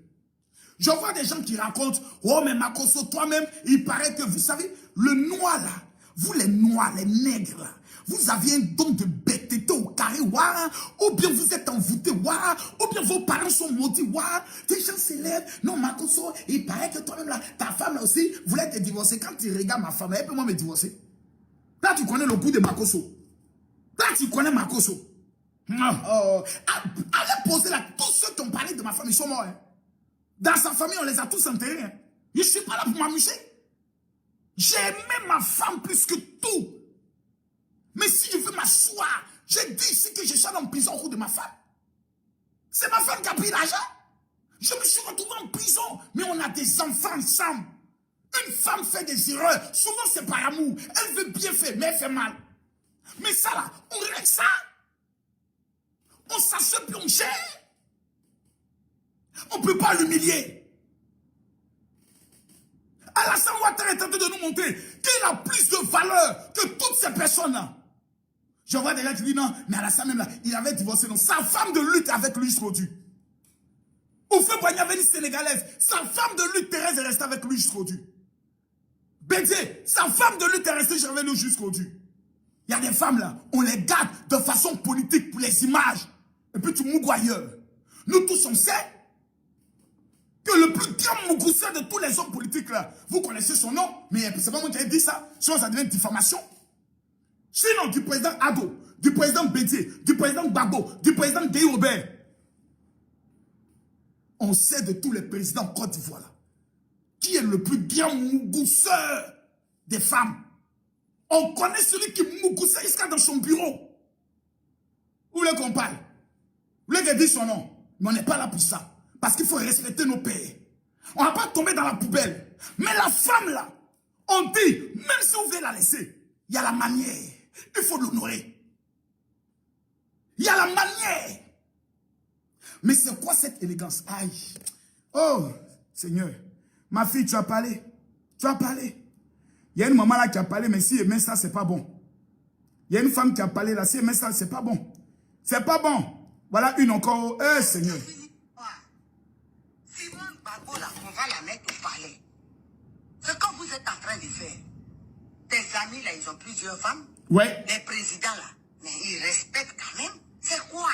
Je vois des gens qui racontent, oh mais Makosso, toi-même, il paraît que, vous savez, le noir là, vous les noirs, les nègres là, vous aviez un don de bêteté au carré, ouah, ou bien vous êtes envoûtés, ouah, ou bien vos parents sont maudits, ouah, des gens s'élèvent, non Makosso, il paraît que toi-même là, ta femme là aussi, voulait te divorcer. Quand tu regardes ma femme, elle peut moi me divorcer. Là tu connais le goût de Makosso. Là tu connais Makosso. Allez poser là, tous ceux qui ont parlé de ma femme, ils sont morts. Hein. Dans sa famille, on les a tous enterrés. Hein. Je ne suis pas là pour m'amuser. J'ai aimé ma femme plus que tout. Mais si je veux m'asseoir, j'ai dit ici que je sois en prison au cours de ma femme. C'est ma femme qui a pris l'argent. Je me suis retrouvé en prison. Mais on a des enfants ensemble. Une femme fait des erreurs. Souvent, c'est par amour. Elle veut bien faire, mais elle fait mal. Mais ça là, on règle ça. On s'assure puis on gère. On ne peut pas l'humilier. Alassane Ouattara est en train de nous montrer qu'il a plus de valeur que toutes ces personnes-là. Je vois des gens qui disent non, mais Alassane même là, il avait divorcé. Non, sa femme de lutte avec lui jusqu'au bout. Oufé Boignaveli sénégalaise, sa femme de lutte Thérèse est restée avec lui jusqu'au bout. Bédié, sa femme de lutte est restée avec nous jusqu'au bout. Il y a des femmes là, on les garde de façon politique pour les images. Et puis tu mougues ailleurs. Nous tous on sait que le plus grand mougousseur de tous les hommes politiques là, vous connaissez son nom, mais c'est pas moi qui ai dit ça, sinon ça devient une diffamation. Sinon, du président Ado, du président Bédié, du président Gbagbo, du président Déi Robert. On sait de tous les présidents en Côte d'Ivoire là, qui est le plus grand mougousseur des femmes. On connaît celui qui mougoussait jusqu'à dans son bureau. Vous voulez qu'on parle? Vous voulez que je dise son nom? Mais on n'est pas là pour ça. Parce qu'il faut respecter nos pères. On ne va pas tomber dans la poubelle. Mais la femme là, on dit, même si vous voulez la laisser, il y a la manière. Il faut l'honorer. Il y a la manière. Mais c'est quoi cette élégance? Aïe. Oh, Seigneur. Ma fille, tu as parlé. Tu as parlé. Il y a une maman là qui a parlé, mais si elle met ça, c'est pas bon. Il y a une femme qui a parlé là, si elle met ça, c'est pas bon. C'est pas bon. Voilà une encore. Eh, Seigneur. Simone Gbagbo là, on va la mettre au palais. Ce que vous êtes en train de faire. Tes amis là, ils ont plusieurs femmes. Ouais. Les présidents là, mais ils respectent quand même. C'est quoi?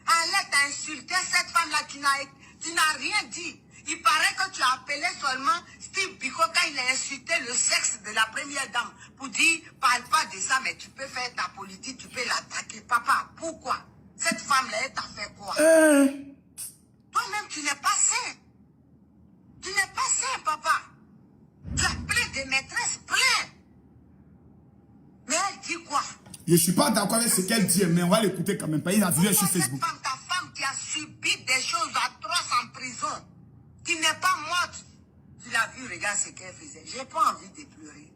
Allez t'insulter cette femme là, tu n'as rien dit. Il paraît que tu as appelé seulement Steve Biko quand il a insulté le sexe de la première dame pour dire, parle pas de ça, mais tu peux faire ta politique, tu peux l'attaquer. Papa, pourquoi? Cette femme-là, elle t'a fait quoi? Toi-même, tu n'es pas sain. Tu n'es pas sain, papa. Tu as plein de maîtresses, plein. Je ne suis pas d'accord avec ce qu'elle dit, mais on va l'écouter quand même. Il a vu sur Facebook. Cette femme, ta femme qui a subi des choses atroces en prison, qui n'est pas morte. Tu l'as vu, regarde ce qu'elle faisait. J'ai pas envie de pleurer.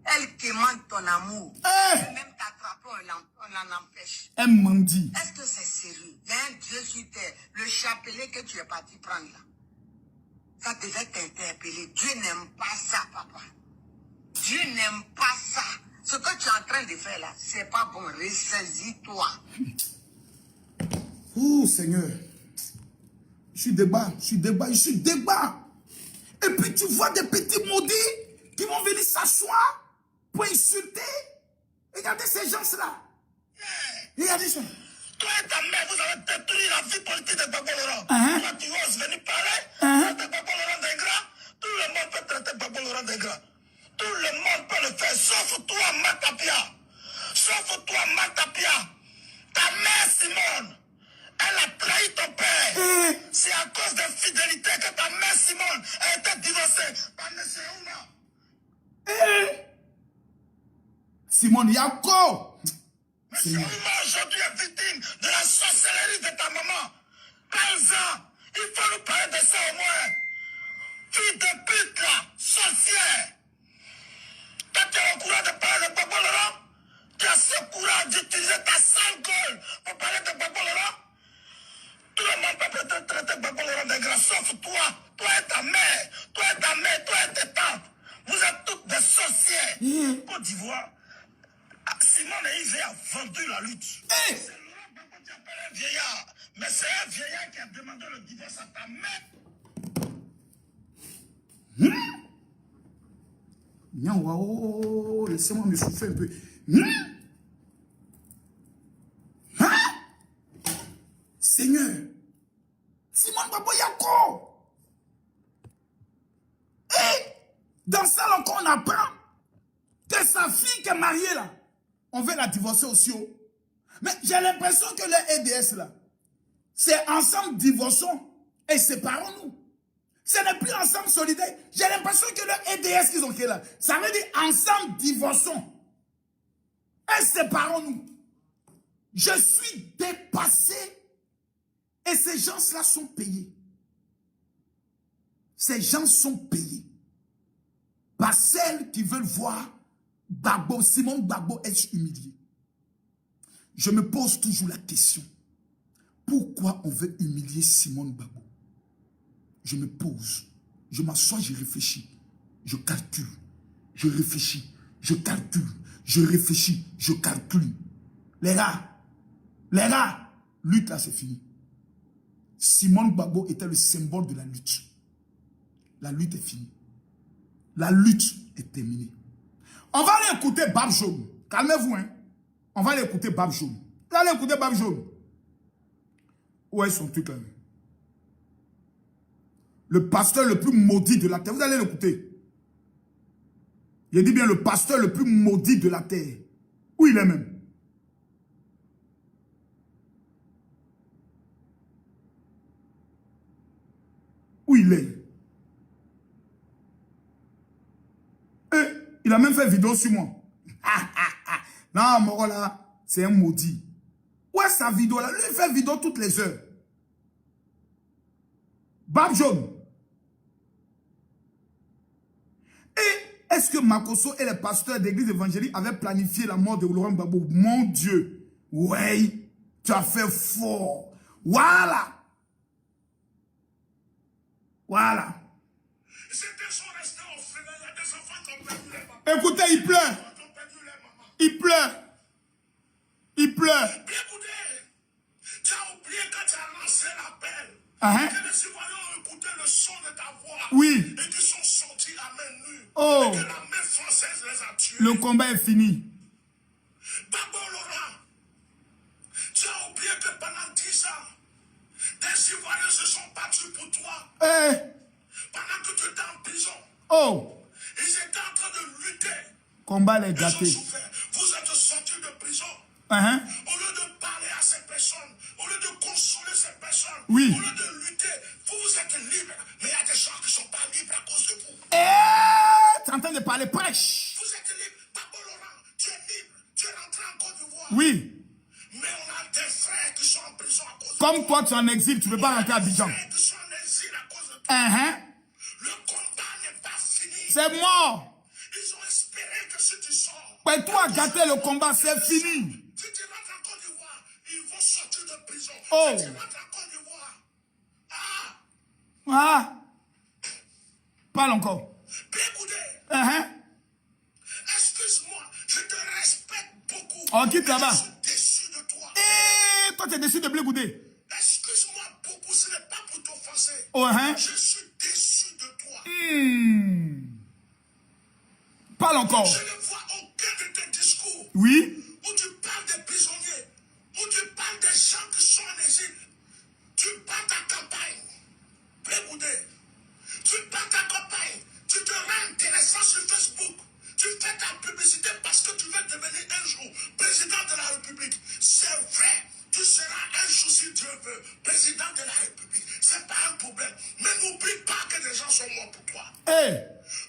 Elle quémande ton amour. Hey! Même t'attraper, on l'en empêche. Elle mendie. Est-ce que c'est sérieux? Il y a un Dieu sur terre. Le chapelet que tu es parti prendre là. Ça devait t'interpeller. Dieu n'aime pas ça, papa. Dieu n'aime pas ça. Ce que tu es en train de faire là, c'est pas bon. Ressaisis-toi. Oh Seigneur. Je suis débat. Et puis tu vois des petits maudits qui vont venir s'asseoir pour insulter. Regardez ces gens-là. Regardez ça. Toi et ta mère, vous avez détruit la vie politique de Gbagbo Laurent. Toi, tu oses venir parler de Gbagbo Laurent d'ingrat. Tout le monde peut traiter Gbagbo Laurent d'ingrat. Tout le monde peut le faire, sauf toi, Matapia. Sauf toi, Matapia. Ta mère, Simone, elle a trahi ton père. C'est à cause de fidélité que ta mère, Simone, a été divorcée par M. Ouma. Simone Yako. M. Ouma aujourd'hui est victime de la sorcellerie de ta maman. Parle-en, il faut nous parler de ça au moins. Fille de pute là, sorcière. Toi, tu as le courage de parler de Gbagbo Laurent? Tu as ce courage d'utiliser ta sale gueule pour parler de Gbagbo Laurent? Tout le monde peut te traiter Gbagbo Laurent d'ingrat, sauf toi. Toi et ta mère. Toi et tes tantes. Vous êtes toutes des sorcières. Côte d'Ivoire, Simone Eizé a vendu la lutte. C'est Laurent Gbagbo qui appelle un vieillard. Mais c'est un vieillard qui a demandé le divorce à ta mère. Oh, laissez-moi me souffler un peu. Seigneur, Simone Gbagbo Yako. Et dans ça, encore, on apprend que sa fille qui est mariée là, on veut la divorcer aussi. Mais j'ai l'impression que les EDS là, c'est ensemble divorçons et séparons-nous. Ce n'est plus ensemble solidaire. J'ai l'impression que le EDS qu'ils ont créé là, ça veut dire ensemble divorçons et séparons-nous. Je suis dépassé et ces gens-là sont payés. Ces gens sont payés par celles qui veulent voir Gbagbo, Simone Gbagbo être humilié. Je me pose toujours la question. Pourquoi on veut humilier Simone Gbagbo? Je me pose, je m'assois, je réfléchis, je calcule, je réfléchis, je calcule, je réfléchis, je calcule. Les gars, lutte là c'est fini. Simone Gbagbo était le symbole de la lutte. La lutte est finie. La lutte est terminée. On va aller écouter Bab Jaune. Calmez-vous, hein. On va aller écouter Bab Jaune. Vous allez écouter Bab Jaune. Où est son truc là? Le pasteur le plus maudit de la terre. Vous allez l'écouter. Il dit bien le pasteur le plus maudit de la terre. Où il est même? Où il est? Et il a même fait vidéo sur moi. Non, mon là, c'est un maudit. Où est sa vidéo là? Lui, il fait vidéo toutes les heures. Bab Jaune. Et est-ce que Makosso et les pasteurs d'église évangélique avaient planifié la mort de Laurent Gbagbo? Mon Dieu. Oui, tu as fait fort. Voilà. Voilà. Écoutez, il pleure. Il pleure. Il pleure. Tu as oublié quand tu as lancé l'appel. Que les Ivoiriens ont écouté le son de ta voix. Oui. Et qu'ils sont sortis à main nue. Oh. Et que l'armée française les a tués. Le combat est fini. Gbagbo Laurent, tu as oublié que pendant 10 ans, des Ivoiriens se sont battus pour toi. Pendant que tu étais en prison. Oh. Ils étaient en train de lutter. Combat les Ils ont gâtés. souffert. Vous êtes sortis de prison. Au lieu de parler à ces personnes, au lieu de consoler ces personnes, oui. Au lieu de lutter, vous êtes libres. Mais il y a des gens qui ne sont pas libres à cause de vous. Tu es en train de parler prêche. Vous êtes libre. Gbagbo Laurent, tu es libre. Tu es Oui. Mais on a des frères qui sont en prison à cause de Comme toi, tu es en exil, tu ne peux pas rentrer à Abidjan. des frères qui sont en exil à cause de toi. Uh-huh. Le combat n'est pas fini. C'est mort. Ils ont espéré que si tu sors, Pétou a gâté le combat, c'est fini. si tu rentres en Côte d'Ivoire, ils vont sortir de prison. Oh. Si tu rentres en Côte d'Ivoire, Ah. Parle encore. Bégoudé, Uh-huh. excuse-moi, je te respecte beaucoup. On quitte mais là-bas. je suis déçu de toi. Et toi, tu es déçu de Blé Goudé. Excuse-moi beaucoup, ce n'est pas pour t'offenser. Oh, hein? Je suis déçu de toi. Parle encore. Je ne vois aucun de tes discours Oui. où tu parles des prisonniers, où tu parles des gens qui sont en exil. Tu bats ta campagne. Bégoudé, tu bats ta campagne. Tu te rends intéressant sur Facebook. Tu fais ta publicité parce que tu veux devenir un jour président de la République. C'est vrai. Tu seras un jour, si Dieu veut, président de la République. C'est pas un problème. Mais n'oublie pas que des gens sont morts pour toi. Hey.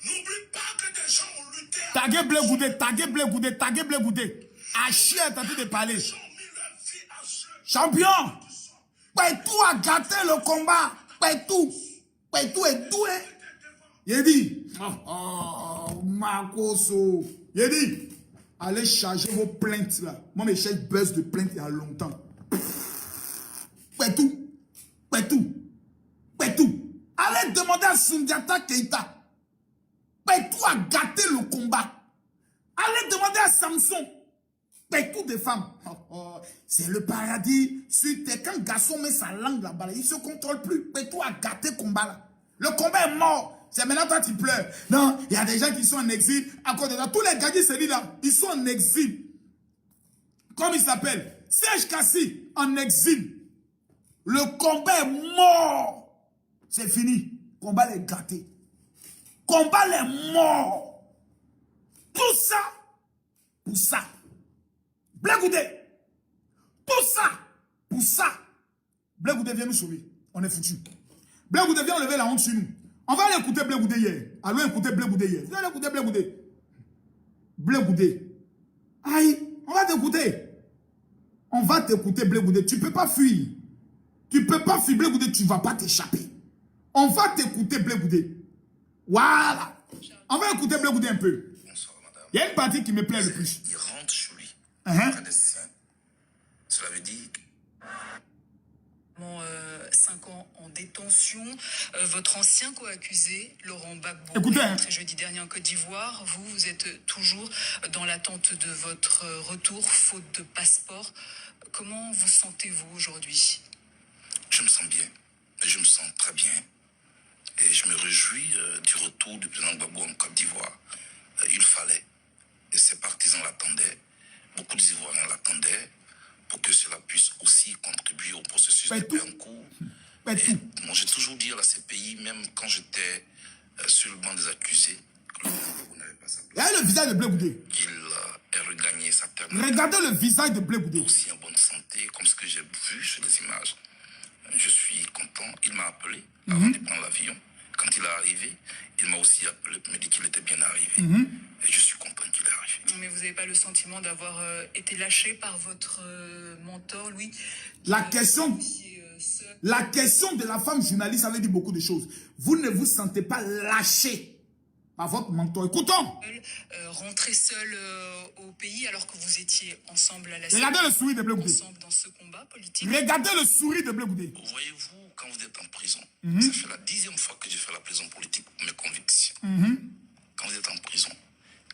N'oublie pas que des gens ont lutté. Tagué Blé Goudé, tagué Blé Goudé, tagué Blé Goudé. Achille est en train de parler. Ils ont mis leur vie à jeu. Champion. Pétou a gâté le combat. Pétou. Pétou est doué. Il dit. Oh, Makoso. Il dit. Allez charger vos plaintes là. Moi, mes chèques baissent de plaintes il y a longtemps. Pétou. Pétou. Pétou. Allez demander à Sundiata Keita. Pétou a gâté le combat. Allez demander à Samson. Pétou des femmes. C'est le paradis. Quand garçon met sa langue là-bas, il ne se contrôle plus. Pétou a gâté le combat là. Le combat est mort. C'est maintenant toi tu pleures. Non, il y a des gens qui sont en exil. À cause de ça, tous les gadis, c'est là, ils sont en exil. Comme il s'appelle Serge Kassi, en exil. Le combat est mort. C'est fini. Combat est gâté. Combat est mort. Tout ça, pour ça. Blé Goudé. Tout ça, pour ça. Blé Goudé vient nous sauver. On est foutu. Blé Goudé vient enlever la honte sur nous. On va aller écouter Blé Goudé hier. Allons écouter Blé Goudé hier. Vous allez écouter Blé Goudé. Blé Goudé. Aïe, on va t'écouter. On va t'écouter Blé Goudé. Tu ne peux pas fuir. Tu ne peux pas fuir Blé Goudé. Tu ne vas pas t'échapper. On va t'écouter Blé Goudé. Voilà. On va écouter Blé Goudé un peu. Bonsoir, madame. Il y a une partie qui me plaît le plus. Il rentre chez lui. Uh-huh. Près des siens. Cela veut dire que 5 ans en détention. Votre ancien co-accusé, Laurent Gbagbo, Écoutez, est hein. rentré jeudi dernier en Côte d'Ivoire. Vous êtes toujours dans l'attente de votre retour, faute de passeport. Comment vous sentez-vous aujourd'hui? je me sens bien. Je me sens très bien. Et je me réjouis du retour du président Gbagbo en Côte d'Ivoire. Il fallait. Et ses partisans l'attendaient. Beaucoup d'Ivoiriens l'attendaient pour que cela puisse aussi contribuer au processus de paix en cours. Et moi, j'ai toujours dit à la CPI, même quand j'étais sur le banc des accusés, que le président Gbagbo n'avait pas sa place. Regardez le visage de Blé Goudé. Qu'il ait regagné sa terre. Regardez le visage de Blé Goudé. Aussi en bonne santé, comme ce que j'ai vu sur les images. Je suis content. Il m'a appelé avant de prendre l'avion. Quand il est arrivé, il m'a aussi appelé pour me dire qu'il était bien arrivé. Et je suis content qu'il est arrivé. Mais vous n'avez pas le sentiment d'avoir été lâché par votre mentor, Louis? La question de la femme journaliste avait dit beaucoup de choses. Vous ne vous sentez pas lâché par votre mentor. Écoutons. Rentrer seul au pays alors que vous étiez ensemble à la Regardez le sourire de Blé Goudé. ensemble dans ce combat politique. Regardez le sourire de Blé Goudé. Voyez-vous, quand vous êtes en prison, ça fait la 10e fois que je fais la prison politique pour mes convictions. Quand vous êtes en prison,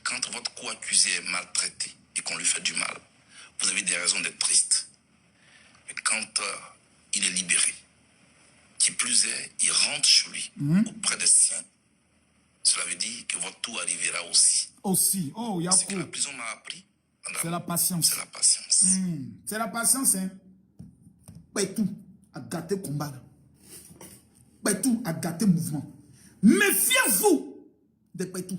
quand votre co-accusé est maltraité et qu'on lui fait du mal, vous avez des raisons d'être triste. Mais quand il est libéré, qui plus est, il rentre chez lui, auprès des siens, cela veut dire que votre tour arrivera aussi. Aussi. Oh, il y a Ce que la prison m'a appris, madame, c'est la patience. c'est la patience. C'est la patience, hein. Pétou a gâté combat. Pétou a gâté mouvement. Méfiez-vous de Pétou.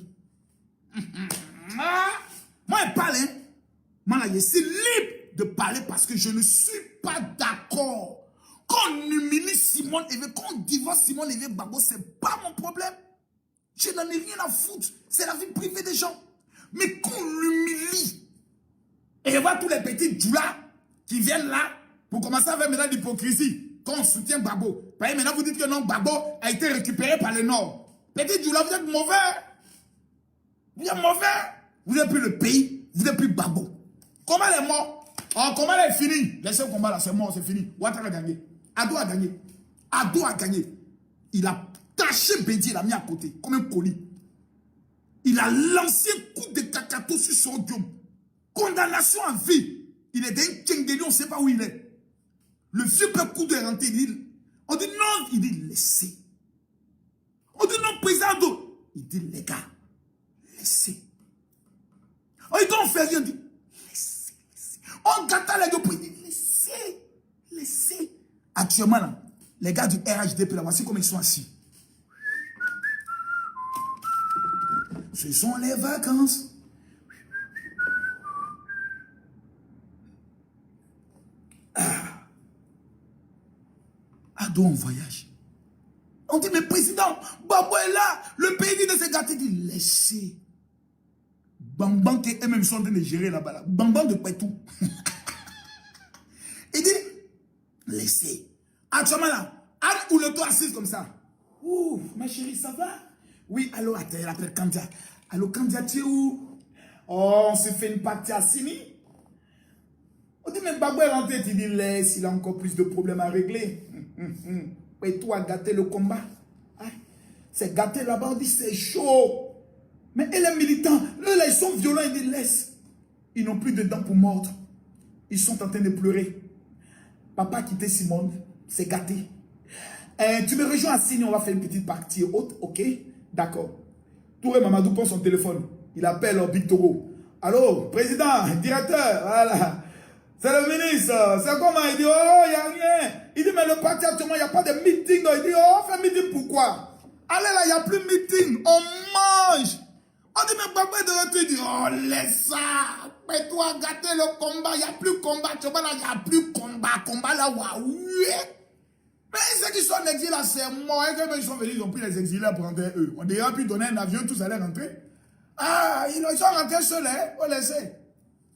Moi, je parle, hein. Moi, là, je suis libre de parler parce que je ne suis pas d'accord. Qu'on humilie Simone Evé, qu'on divorce Simone Evé Gbagbo, c'est pas mon problème. Je n'en ai rien à foutre. C'est la vie privée des gens. Mais qu'on l'humilie, Et je vois tous les petits djoulas qui viennent là pour commencer à faire maintenant l'hypocrisie. Quand on soutient Gbagbo. Maintenant, vous dites que non, Gbagbo a été récupéré par le Nord. Petit djoula, vous êtes mauvais. Vous êtes mauvais. Vous n'êtes plus le pays. Vous n'êtes plus Gbagbo. Comment elle est mort? Oh, comment elle est finie? Laissez le combat là, c'est mort, c'est fini. Ouattara a gagné. Ado a gagné. Ado a gagné. Il a taché Bédié, il l'a mis à côté, comme un colis. Il a lancé un coup de cacato sur son diom. Condamnation à vie. Il est d'un Tchengeli, on ne sait pas où il est. Le vieux peuple coup de rentrée, on dit non, il dit laissez. On dit non, président d'eau. Il dit les gars, laissez. On dit on fait rien, on dit laissez, laissez. On gâte les gars, il dit laissez, laissez. Actuellement, là, les gars du RHDP, là, voici comment ils sont assis. Ce sont les vacances. Ado en voyage. On dit, mais président, Gbagbo est là. Le pays dit de se gâter. Il dit, laissez. Bambang qui eux-mêmes sont en train de gérer là-bas. Là. Bambang de tout. Il dit, laissez. Actuellement là, Anne ou le toit assise comme ça. Ouh, ma chérie, ça va? Oui, allô, attends, elle appelle Kandia. Allô, Kandia, tu es où? Oh, on s'est fait une partie à Sini. On dit, mais Gbagbo est rentré, il dit, laisse, il a encore plus de problèmes à régler. Et toi, gâter le combat. C'est gâter là-bas, on dit, c'est chaud. Mais elle est militant. Là, ils sont violents, ils disent, laisse. Ils n'ont plus de dents pour mordre. Ils sont en train de pleurer. Papa a quitté Simone, c'est gâté. Tu me rejoins à Sini, on va faire une petite partie haute, ok? D'accord. Touré Mamadou prend son téléphone. Il appelle Big Togo. Allô, président, directeur, voilà. C'est le ministre. C'est comment? Il dit, oh, il n'y a rien. Il dit, mais le parti actuellement, il n'y a pas de meeting. Il dit, oh, on fait meeting pourquoi? Allez là, il n'y a plus de meeting. On mange. On dit, mais Gbagbo est de retour. Il dit, oh, laisse ça. Fais-toi gâter le combat. Il n'y a plus de combat. Tu vois là, il n'y a plus de combat. Combat là, waouh. Mais ceux qui sont en exil là, c'est mort. Et quand ils sont venus, ils ont pris les exilés pour rentrer eux. On dirait pu donner un avion, tous allaient rentrer. Ah, ils sont rentrés seuls, hein. On laissait.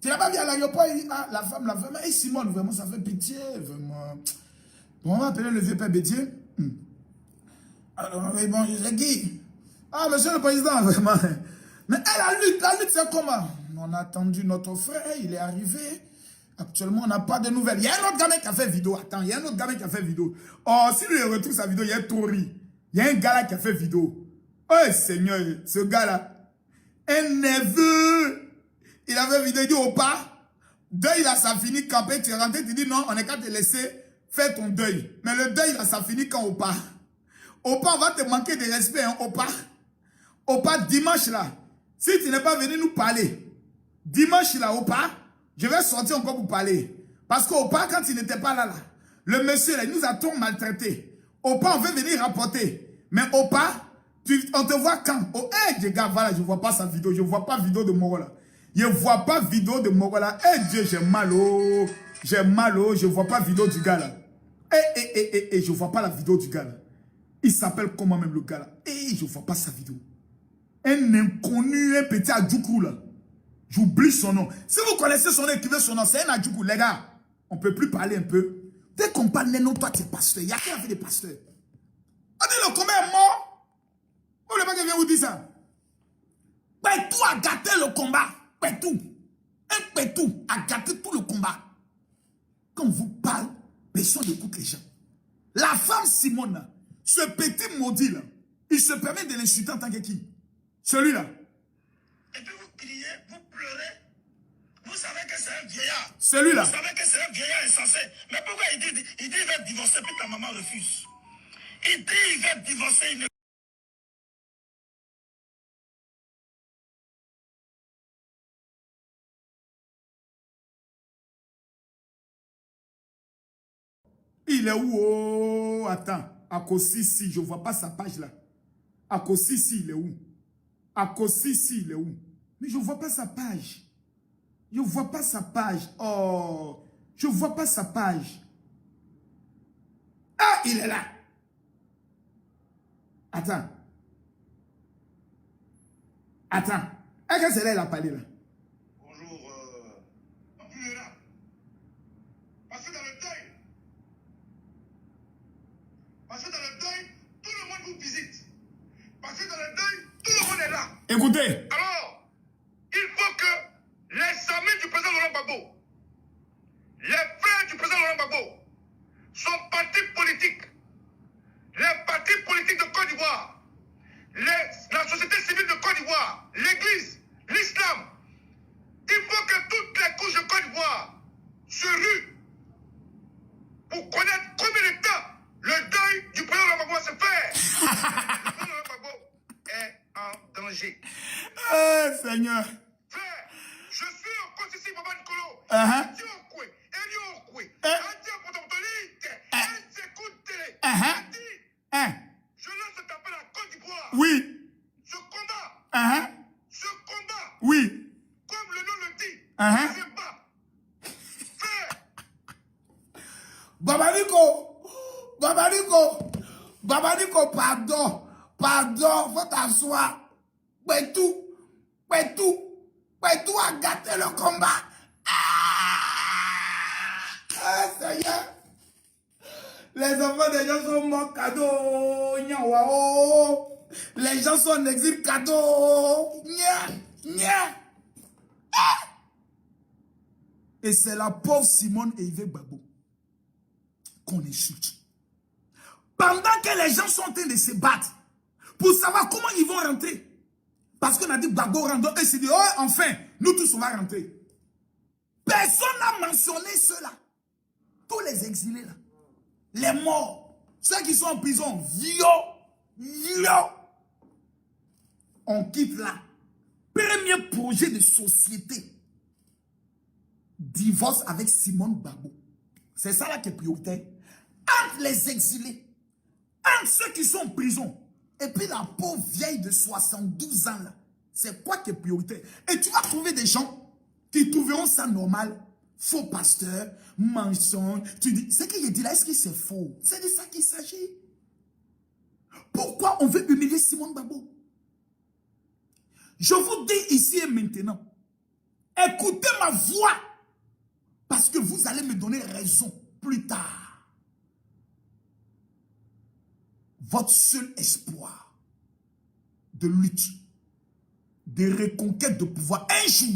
Tu n'as pas vu à l'aéroport, ah, la femme, et Simone, vraiment, ça fait pitié, vraiment. Bon, on va appeler le vieux père Bédier. Alors, oui, bon, je Guy. Ah, monsieur le président, vraiment. Mais la lutte, c'est comment? On a attendu notre frère, il est arrivé. Actuellement, on n'a pas de nouvelles. Il y a un autre gamin qui a fait vidéo. Attends, il y a un autre gamin qui a fait vidéo. Oh, si lui retrouve sa vidéo, il y a Tori. Il y a un gars là qui a fait vidéo. Oh, Seigneur, ce gars-là. Un neveu. Il avait vidéo, il dit, Opa, deuil là, ça finit quand tu es rentré, tu dis non, on n'est qu'à te laisser faire ton deuil. Mais le deuil là, ça finit quand Opa. Opa, on va te manquer de respect, hein, Opa. Opa, dimanche là, si tu n'es pas venu nous parler, dimanche là, Opa, je vais sortir encore pour parler. Parce qu'Opa, quand il n'était pas là, le monsieur là, il nous a tout maltraité. Opa, on veut venir rapporter. Mais Opa, on te voit quand? Oh, hey, gars, voilà, je ne vois pas sa vidéo, je ne vois pas vidéo de Moro là. Je ne vois pas vidéo de Moro là. Eh Dieu, j'ai mal, oh. J'ai mal, oh. Je ne vois pas vidéo du gars là. Je ne vois pas la vidéo du gars là. Il s'appelle comment même le gars là. Je ne vois pas sa vidéo. Un inconnu, un petit Adjoukou là. J'oublie son nom. Si vous connaissez son nom, écrivez son nom. C'est un Adjoukou, les gars. On ne peut plus parler un peu. Dès qu'on parle, non, toi tu es pasteur. Il n'y a qu'un fait des pasteurs. On dit le combat est mort. Vous voulez pas que je vienne vous dire ça? Pétou a gâté le combat. Pétou. Un Pétou a gâté tout le combat. Quand on vous parle, personne n'écoute les gens. La femme Simone, ce petit maudit là, il se permet de l'insulter en tant que qui? Celui-là. Et puis vous criez, vous pleurez. Vous savez que c'est un vieillard. Celui-là. Vous savez que c'est un vieillard insensé. Mais pourquoi il dit il va divorcer, puis ta maman refuse? Il dit il va divorcer, il ne... Il est où? Oh, attends. Akosisi, je ne vois pas sa page là. Akosisi, il est où? Akosisi, il est où? Mais je ne vois pas sa page. Je ne vois pas sa page. Oh, je ne vois pas sa page. Ah, il est là. Attends. Attends. Est-ce que c'est là il a parlé là? Bonjour, le deuil. Parce que dans le deuil, tout le monde vous visite. Parce que dans le deuil, tout le monde est là. Écoutez. Alors, il faut que les amis du président Laurent Gbagbo, les frères du président Laurent Gbagbo, son parti politique, les partis politiques de Côte d'Ivoire, la société civile de Côte d'Ivoire, l'église, l'islam, il faut que toutes les couches de Côte d'Ivoire se ruent pour connaître combien de temps le deuil du président Laurent Gbagbo va se faire. Le président Laurent Gbagbo est en danger. Eh, Seigneur. Frère, je suis en Constitution Baba Nicolo. Je lance cet appel à Côte d'Ivoire. Oui. Ce combat, Oui. comme le nom le dit, ne se bat. Frère, Baba Nico, pardon, faut t'asseoir. Pétou a gâté le combat. Seigneur. Les enfants des gens sont morts, cadeau. Les gens sont en exil, cadeau. Et c'est la pauvre Simone et Yves Gbagbo qu'on insulte. Pendant que les gens sont en train de se battre pour savoir comment ils vont rentrer. Parce qu'on a dit Gbagbo rentre, et s'est dit, oh, enfin, nous tous on va rentrer. Personne n'a mentionné cela. Tous les exilés là, les morts, ceux qui sont en prison, on quitte là. Premier projet de société. Divorce avec Simone Gbagbo. C'est ça là qui est prioritaire. Entre les exilés, entre ceux qui sont en prison, et puis la pauvre vieille de 72 ans là, c'est quoi qui est prioritaire? Et tu vas trouver des gens qui trouveront ça normal. Faux pasteur, mensonge. Tu dis, ce qu'il dit là, est-ce que c'est faux? C'est de ça qu'il s'agit. Pourquoi on veut humilier Simone Gbagbo? Je vous dis ici et maintenant, écoutez ma voix, parce que vous allez me donner raison plus tard. Votre seul espoir de lutte, de reconquête de pouvoir, un jour,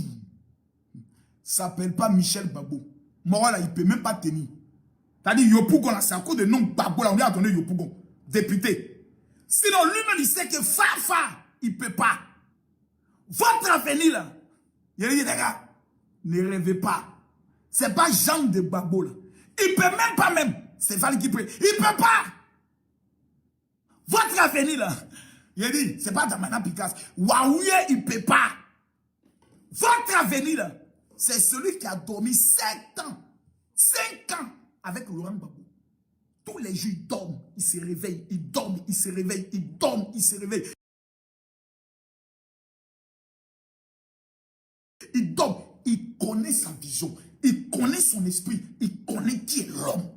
s'appelle pas Michel Gbagbo. Moi là, il peut même pas tenir. C'est-à-dire Yopougon là, c'est à cause de nom Gbagbo là, on lui a donné Yopougon, député. Sinon, lui-même, il sait que Fafa, il peut pas. Votre avenir là, il dit, les gars, ne rêvez pas. C'est pas Jean de Gbagbo là. Il peut même pas même. C'est Val qui peut. Il peut pas. Votre avenir là, il dit, c'est pas Damana Picasso. Waouye, il peut pas. Votre avenir là, c'est celui qui a dormi 7 ans, 5 ans avec Laurent Gbagbo. Tous les jours, il dorment, il se réveille, il dorment, il se réveille, il dorment, il se réveille. Il dort, il connaît sa vision, il connaît son esprit, il connaît qui est l'homme.